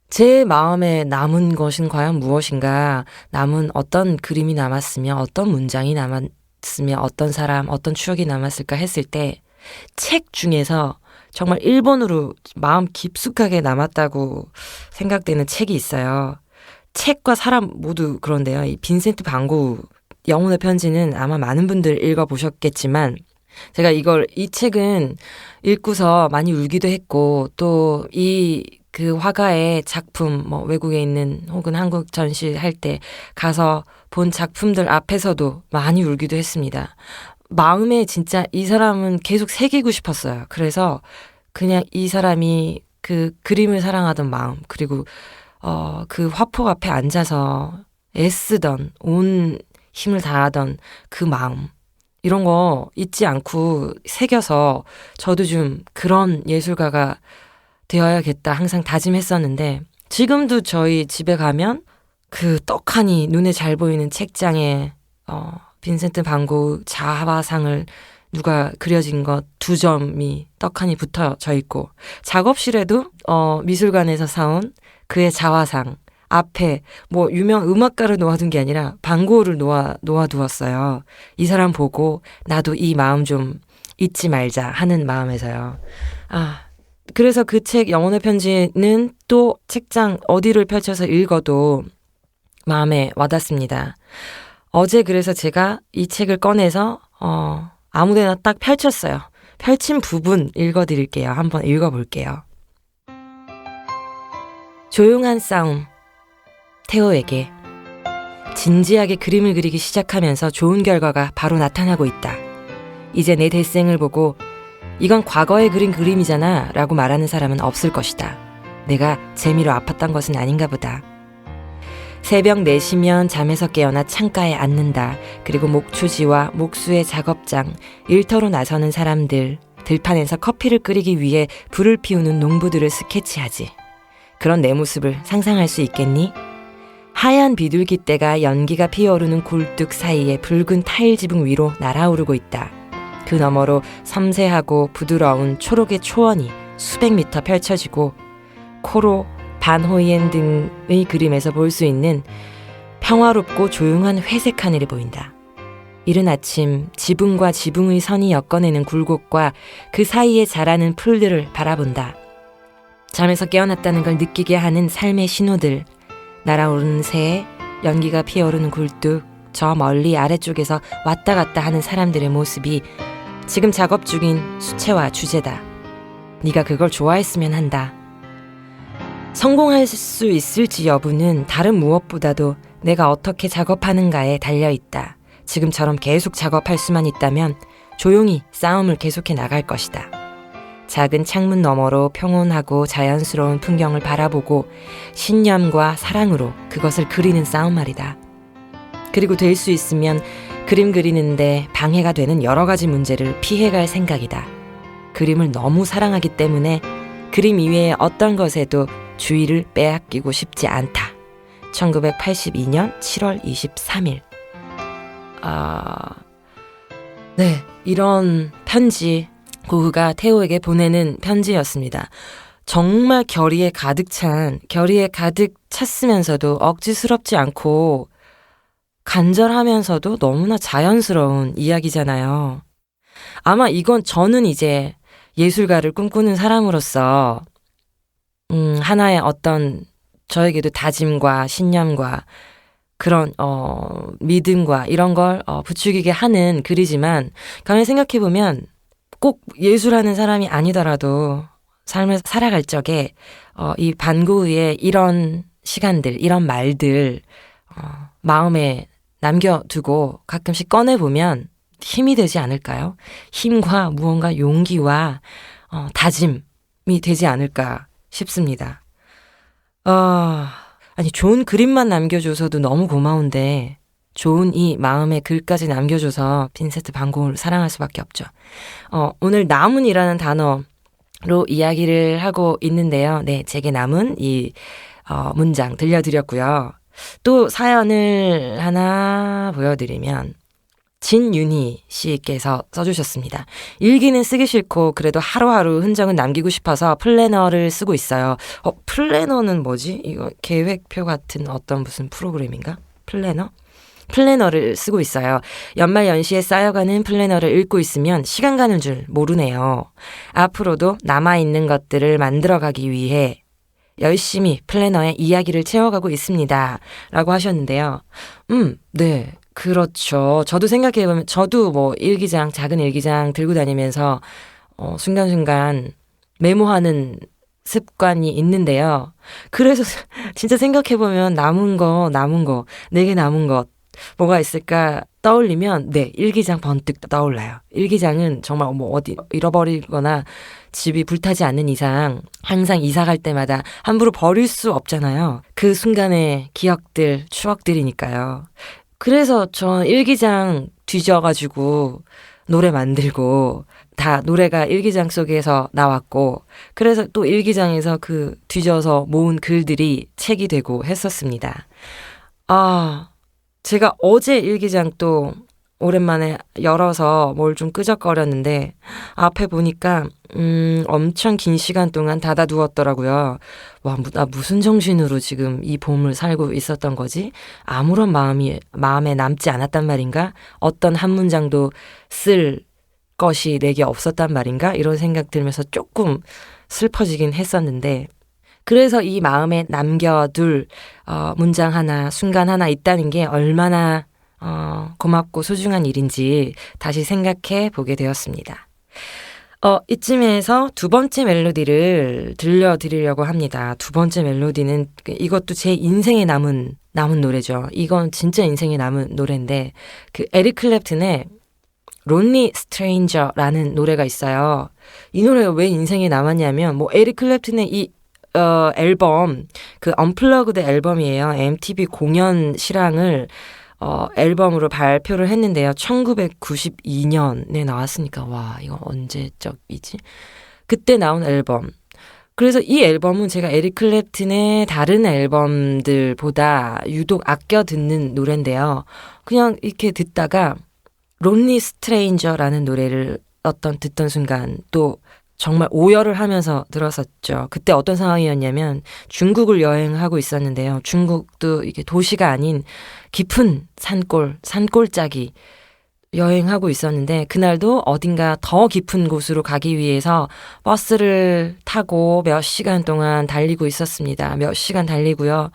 제 마음에 남은 것은 과연 무엇인가, 남은 어떤 그림이 남았으며, 어떤 문장이 남았으며, 어떤 사람, 어떤 추억이 남았을까 했을 때, 책 중에서 정말 1번으로 마음 깊숙하게 남았다고 생각되는 책이 있어요. 책과 사람 모두 그런데요. 이 빈센트 반 고흐 영혼의 편지는 아마 많은 분들 읽어보셨겠지만 제가 이 책은 읽고서 많이 울기도 했고 또 이 그 화가의 작품, 뭐 외국에 있는 혹은 한국 전시할 때 가서 본 작품들 앞에서도 많이 울기도 했습니다. 마음에 진짜 이 사람은 계속 새기고 싶었어요. 그래서 그냥 이 사람이 그 그림을 사랑하던 마음, 그리고 그 화폭 앞에 앉아서 애쓰던, 온 힘을 다하던 그 마음, 이런 거 잊지 않고 새겨서 저도 좀 그런 예술가가 되어야겠다 항상 다짐했었는데, 지금도 저희 집에 가면 그 떡하니 눈에 잘 보이는 책장에 빈센트 반 고흐 자화상을 누가 그려진 것 2점이 떡하니 붙어져 있고, 작업실에도 미술관에서 사온 그의 자화상 앞에 뭐 유명 음악가를 놓아둔 게 아니라 반 고흐를 놓아두었어요. 이 사람 보고 나도 이 마음 좀 잊지 말자 하는 마음에서요. 그래서 그 책 영혼의 편지는 또 책장 어디를 펼쳐서 읽어도 마음에 와닿습니다. 어제 그래서 제가 이 책을 꺼내서 아무데나 딱 펼쳤어요. 펼친 부분 읽어드릴게요. 한번 읽어볼게요. 조용한 싸움. 테오에게. 진지하게 그림을 그리기 시작하면서 좋은 결과가 바로 나타나고 있다. 이제 내 데생을 보고 이건 과거에 그린 그림이잖아 라고 말하는 사람은 없을 것이다. 내가 재미로 아팠던 것은 아닌가 보다. 새벽 4시면 잠에서 깨어나 창가에 앉는다. 그리고 목초지와 목수의 작업장, 일터로 나서는 사람들, 들판에서 커피를 끓이기 위해 불을 피우는 농부들을 스케치하지. 그런 내 모습을 상상할 수 있겠니? 하얀 비둘기떼가 연기가 피어오르는 굴뚝 사이에 붉은 타일 지붕 위로 날아오르고 있다. 그 너머로 섬세하고 부드러운 초록의 초원이 수백 미터 펼쳐지고, 코로 반호이엔 등의 그림에서 볼 수 있는 평화롭고 조용한 회색 하늘이 보인다. 이른 아침 지붕과 지붕의 선이 엮어내는 굴곡과 그 사이에 자라는 풀들을 바라본다. 잠에서 깨어났다는 걸 느끼게 하는 삶의 신호들, 날아오르는 새, 연기가 피어오르는 굴뚝, 저 멀리 아래쪽에서 왔다 갔다 하는 사람들의 모습이 지금 작업 중인 수채화 주제다. 네가 그걸 좋아했으면 한다. 성공할 수 있을지 여부는 다른 무엇보다도 내가 어떻게 작업하는가에 달려있다. 지금처럼 계속 작업할 수만 있다면 조용히 싸움을 계속해 나갈 것이다. 작은 창문 너머로 평온하고 자연스러운 풍경을 바라보고 신념과 사랑으로 그것을 그리는 싸움 말이다. 그리고 될 수 있으면 그림 그리는데 방해가 되는 여러 가지 문제를 피해갈 생각이다. 그림을 너무 사랑하기 때문에 그림 이외의 어떤 것에도 주의를 빼앗기고 싶지 않다. 1982년 7월 23일. 네, 이런 편지, 고흐가 테오에게 보내는 편지였습니다. 정말 결의에 가득 찼으면서도 억지스럽지 않고 간절하면서도 너무나 자연스러운 이야기잖아요. 아마 이건 저는 이제 예술가를 꿈꾸는 사람으로서 하나의 어떤 저에게도 다짐과 신념과 그런 믿음과 이런 걸 부추기게 하는 글이지만, 가만히 생각해보면 꼭 예술하는 사람이 아니더라도 삶을 살아갈 적에 이 반 고흐의 이런 시간들, 이런 말들 마음에 남겨두고 가끔씩 꺼내보면 힘이 되지 않을까요? 힘과 무언가 용기와 다짐이 되지 않을까 싶습니다. 아니, 좋은 그림만 남겨줘서도 너무 고마운데 좋은 이 마음의 글까지 남겨줘서 빈센트 반 고흐를 사랑할 수밖에 없죠. 오늘 남은이라는 단어로 이야기를 하고 있는데요. 네, 제게 남은 이 문장 들려드렸고요. 또 사연을 하나 보여드리면 진윤희 씨께서 써주셨습니다. 일기는 쓰기 싫고 그래도 하루하루 흔적은 남기고 싶어서 플래너를 쓰고 있어요. 플래너는 뭐지? 이거 계획표 같은 어떤 무슨 프로그램인가? 플래너를 쓰고 있어요. 연말 연시에 쌓여가는 플래너를 읽고 있으면 시간 가는 줄 모르네요. 앞으로도 남아있는 것들을 만들어가기 위해 열심히 플래너에 이야기를 채워가고 있습니다. 라고 하셨는데요. 네. 그렇죠. 저도 생각해보면, 저도 뭐 작은 일기장 들고 다니면서 순간순간 메모하는 습관이 있는데요. 그래서 진짜 생각해보면 남은 거, 내게 남은 것, 뭐가 있을까 떠올리면, 네, 일기장 번뜩 떠올라요. 일기장은 정말 뭐 어디 잃어버리거나 집이 불타지 않는 이상 항상 이사 갈 때마다 함부로 버릴 수 없잖아요. 그 순간의 기억들, 추억들이니까요. 그래서 전 일기장 뒤져가지고 노래 만들고 다 노래가 일기장 속에서 나왔고 그래서 또 일기장에서 그 뒤져서 모은 글들이 책이 되고 했었습니다. 제가 어제 일기장 또 오랜만에 열어서 뭘 좀 끄적거렸는데 앞에 보니까 엄청 긴 시간 동안 닫아두었더라고요. 와, 나 무슨 정신으로 지금 이 봄을 살고 있었던 거지? 아무런 마음에 남지 않았단 말인가? 어떤 한 문장도 쓸 것이 내게 없었단 말인가? 이런 생각 들면서 조금 슬퍼지긴 했었는데 그래서 이 마음에 남겨둘 문장 하나, 순간 하나 있다는 게 얼마나 고맙고 소중한 일인지 다시 생각해 보게 되었습니다. 이쯤에서 두 번째 멜로디를 들려드리려고 합니다. 두 번째 멜로디는 이것도 제 인생에 남은 노래죠. 이건 진짜 인생에 남은 노래인데 그 에릭 클랩튼의 Lonely Stranger라는 노래가 있어요. 이 노래가 왜 인생에 남았냐면 뭐 에릭 클랩튼의 이 앨범 그 언플러그드 앨범이에요. MTV 공연 실황을 앨범으로 발표를 했는데요. 1992년에 나왔으니까 와 이거 언제적이지? 그때 나온 앨범. 그래서 이 앨범은 제가 에릭 클랩튼의 다른 앨범들보다 유독 아껴 듣는 노래인데요. 그냥 이렇게 듣다가 Lonely Stranger라는 노래를 듣던 순간 또 정말 오열을 하면서 들었었죠. 그때 어떤 상황이었냐면 중국을 여행하고 있었는데요. 중국도 이게 도시가 아닌 깊은 산골짜기 여행하고 있었는데 그날도 어딘가 더 깊은 곳으로 가기 위해서 버스를 타고 몇 시간 동안 달리고 있었습니다. 몇 시간 달리고요.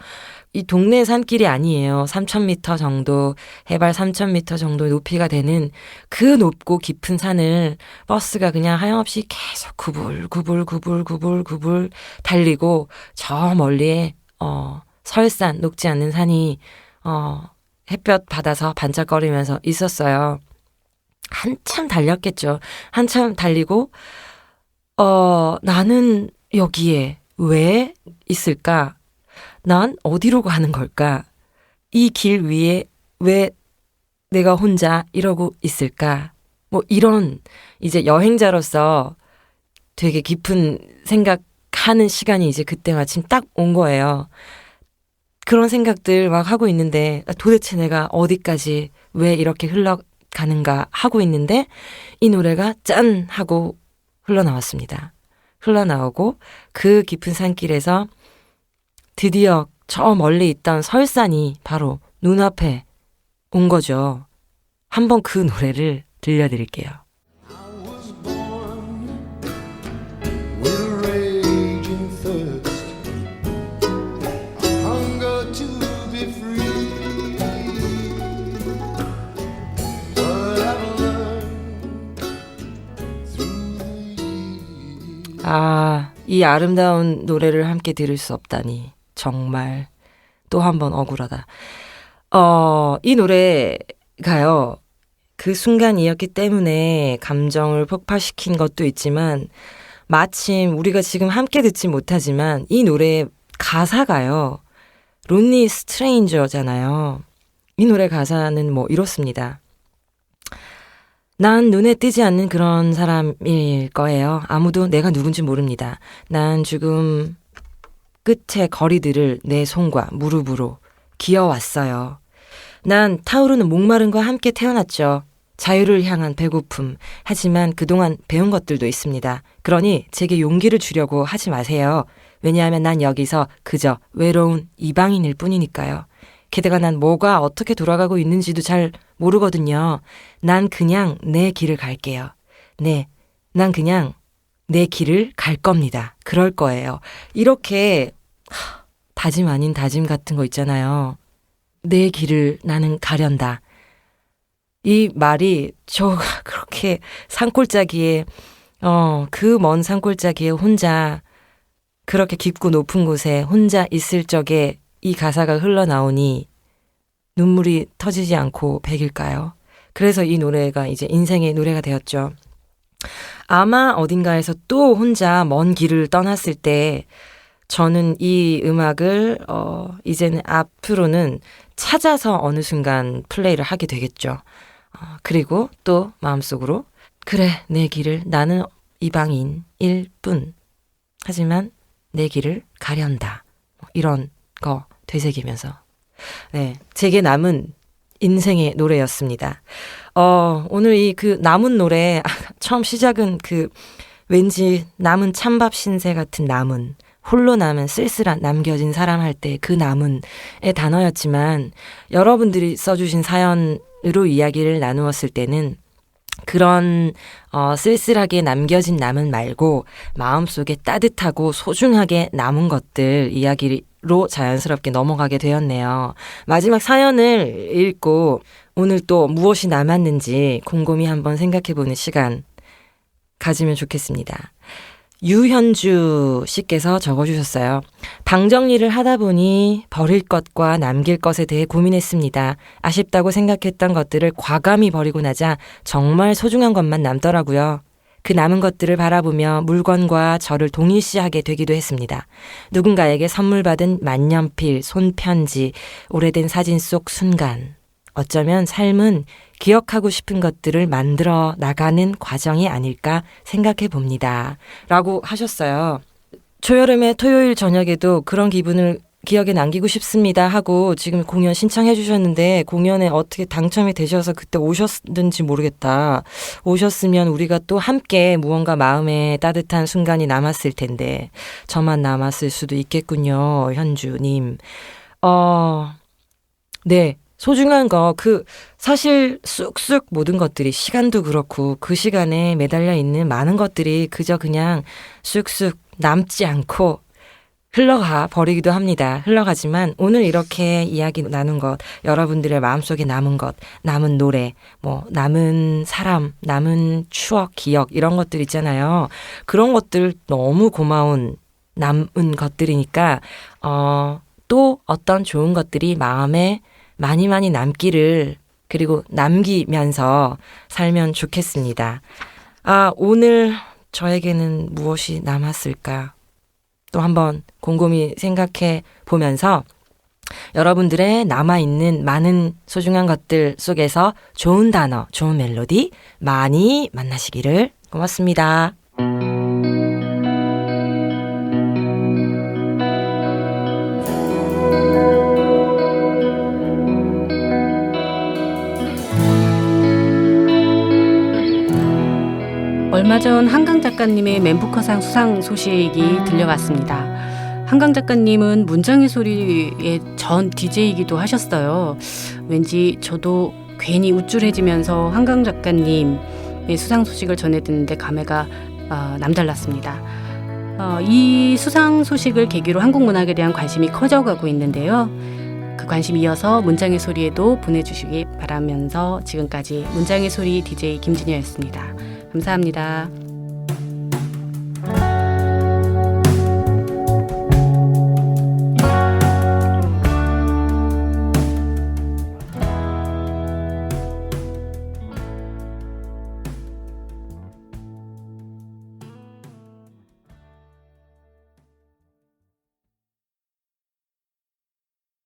이 동네 산길이 아니에요. 3,000m 정도, 해발 3,000m 정도 높이가 되는 그 높고 깊은 산을 버스가 그냥 하염없이 계속 구불 달리고 저 멀리에 설산, 녹지 않는 산이 햇볕 받아서 반짝거리면서 있었어요. 한참 달렸겠죠. 한참 달리고 나는 여기에 왜 있을까? 난 어디로 가는 걸까? 이 길 위에 왜 내가 혼자 이러고 있을까? 뭐 이런 이제 여행자로서 되게 깊은 생각하는 시간이 이제 그때 마침 딱 온 거예요. 그런 생각들 막 하고 있는데 도대체 내가 어디까지 왜 이렇게 흘러가는가 하고 있는데 이 노래가 짠 하고 흘러나왔습니다. 흘러나오고 그 깊은 산길에서 드디어 저 멀리 있던 설산이 바로 눈앞에 온 거죠. 한번 그 노래를 들려드릴게요. 이 아름다운 노래를 함께 들을 수 없다니 정말 또 한 번 억울하다. 이 노래가요. 그 순간이었기 때문에 감정을 폭발시킨 것도 있지만 마침 우리가 지금 함께 듣지 못하지만 이 노래의 가사가요. Lonely Stranger잖아요. 이 노래 가사는 뭐 이렇습니다. 난 눈에 띄지 않는 그런 사람일 거예요. 아무도 내가 누군지 모릅니다. 난 죽음 끝의 거리들을 내 손과 무릎으로 기어왔어요. 난 타오르는 목마름과 함께 태어났죠. 자유를 향한 배고픔. 하지만 그동안 배운 것들도 있습니다. 그러니 제게 용기를 주려고 하지 마세요. 왜냐하면 난 여기서 그저 외로운 이방인일 뿐이니까요. 게다가 난 뭐가 어떻게 돌아가고 있는지도 잘 모르거든요. 난 그냥 내 길을 갈게요. 네, 난 그냥 내 길을 갈 겁니다. 그럴 거예요. 이렇게 다짐 아닌 다짐 같은 거 있잖아요. 내 길을 나는 가련다. 이 말이 저가 그렇게 산골짜기에 그 먼 산골짜기에 혼자 그렇게 깊고 높은 곳에 혼자 있을 적에 이 가사가 흘러나오니 눈물이 터지지 않고 백일까요? 그래서 이 노래가 이제 인생의 노래가 되었죠. 아마 어딘가에서 또 혼자 먼 길을 떠났을 때 저는 이 음악을 이제는 앞으로는 찾아서 어느 순간 플레이를 하게 되겠죠. 그리고 또 마음속으로 그래 내 길을 나는 이방인일 뿐 하지만 내 길을 가련다 이런 거 되새기면서 네, 제게 남은 인생의 노래였습니다. 오늘 이 그 남은 노래 처음 시작은 그 왠지 남은 찬밥 신세 같은 남은 홀로 남은 쓸쓸한 남겨진 사람 할 때 그 남은의 단어였지만 여러분들이 써주신 사연으로 이야기를 나누었을 때는 그런 쓸쓸하게 남겨진 남은 말고 마음속에 따뜻하고 소중하게 남은 것들 이야기로 자연스럽게 넘어가게 되었네요. 마지막 사연을 읽고 오늘 또 무엇이 남았는지 곰곰이 한번 생각해보는 시간 가지면 좋겠습니다. 유현주 씨께서 적어주셨어요. 방 정리를 하다 보니 버릴 것과 남길 것에 대해 고민했습니다. 아쉽다고 생각했던 것들을 과감히 버리고 나자 정말 소중한 것만 남더라고요. 그 남은 것들을 바라보며 물건과 저를 동일시하게 되기도 했습니다. 누군가에게 선물 받은 만년필, 손편지, 오래된 사진 속 순간. 어쩌면 삶은 기억하고 싶은 것들을 만들어 나가는 과정이 아닐까 생각해 봅니다. 라고 하셨어요. 초여름의 토요일 저녁에도 그런 기분을 기억에 남기고 싶습니다 하고 지금 공연 신청해 주셨는데 공연에 어떻게 당첨이 되셔서 그때 오셨는지 모르겠다. 오셨으면 우리가 또 함께 무언가 마음에 따뜻한 순간이 남았을 텐데 저만 남았을 수도 있겠군요. 현주님. 네. 소중한 거, 사실 쑥쑥 모든 것들이 시간도 그렇고 그 시간에 매달려 있는 많은 것들이 그저 그냥 쑥쑥 남지 않고 흘러가 버리기도 합니다. 흘러가지만 오늘 이렇게 이야기 나눈 것, 여러분들의 마음속에 남은 것, 남은 노래, 남은 사람, 남은 추억, 기억 이런 것들 있잖아요. 그런 것들 너무 고마운 남은 것들이니까 또 어떤 좋은 것들이 마음에 많이 남기를 그리고 남기면서 살면 좋겠습니다. 오늘 저에게는 무엇이 남았을까? 또 한번 곰곰이 생각해 보면서 여러분들의 남아있는 많은 소중한 것들 속에서 좋은 단어, 좋은 멜로디 많이 만나시기를 고맙습니다. 얼마 전 한강 작가님의 맨부커상 수상 소식이 들려왔습니다. 한강 작가님은 문장의 소리의 전 DJ이기도 하셨어요. 왠지 저도 괜히 우쭐해지면서 한강 작가님의 수상 소식을 전해 듣는데 감회가 남달랐습니다. 이 수상 소식을 계기로 한국 문학에 대한 관심이 커져가고 있는데요. 그 관심 이어서 문장의 소리에도 보내주시기 바라면서 지금까지 문장의 소리 DJ 김진여였습니다. 감사합니다.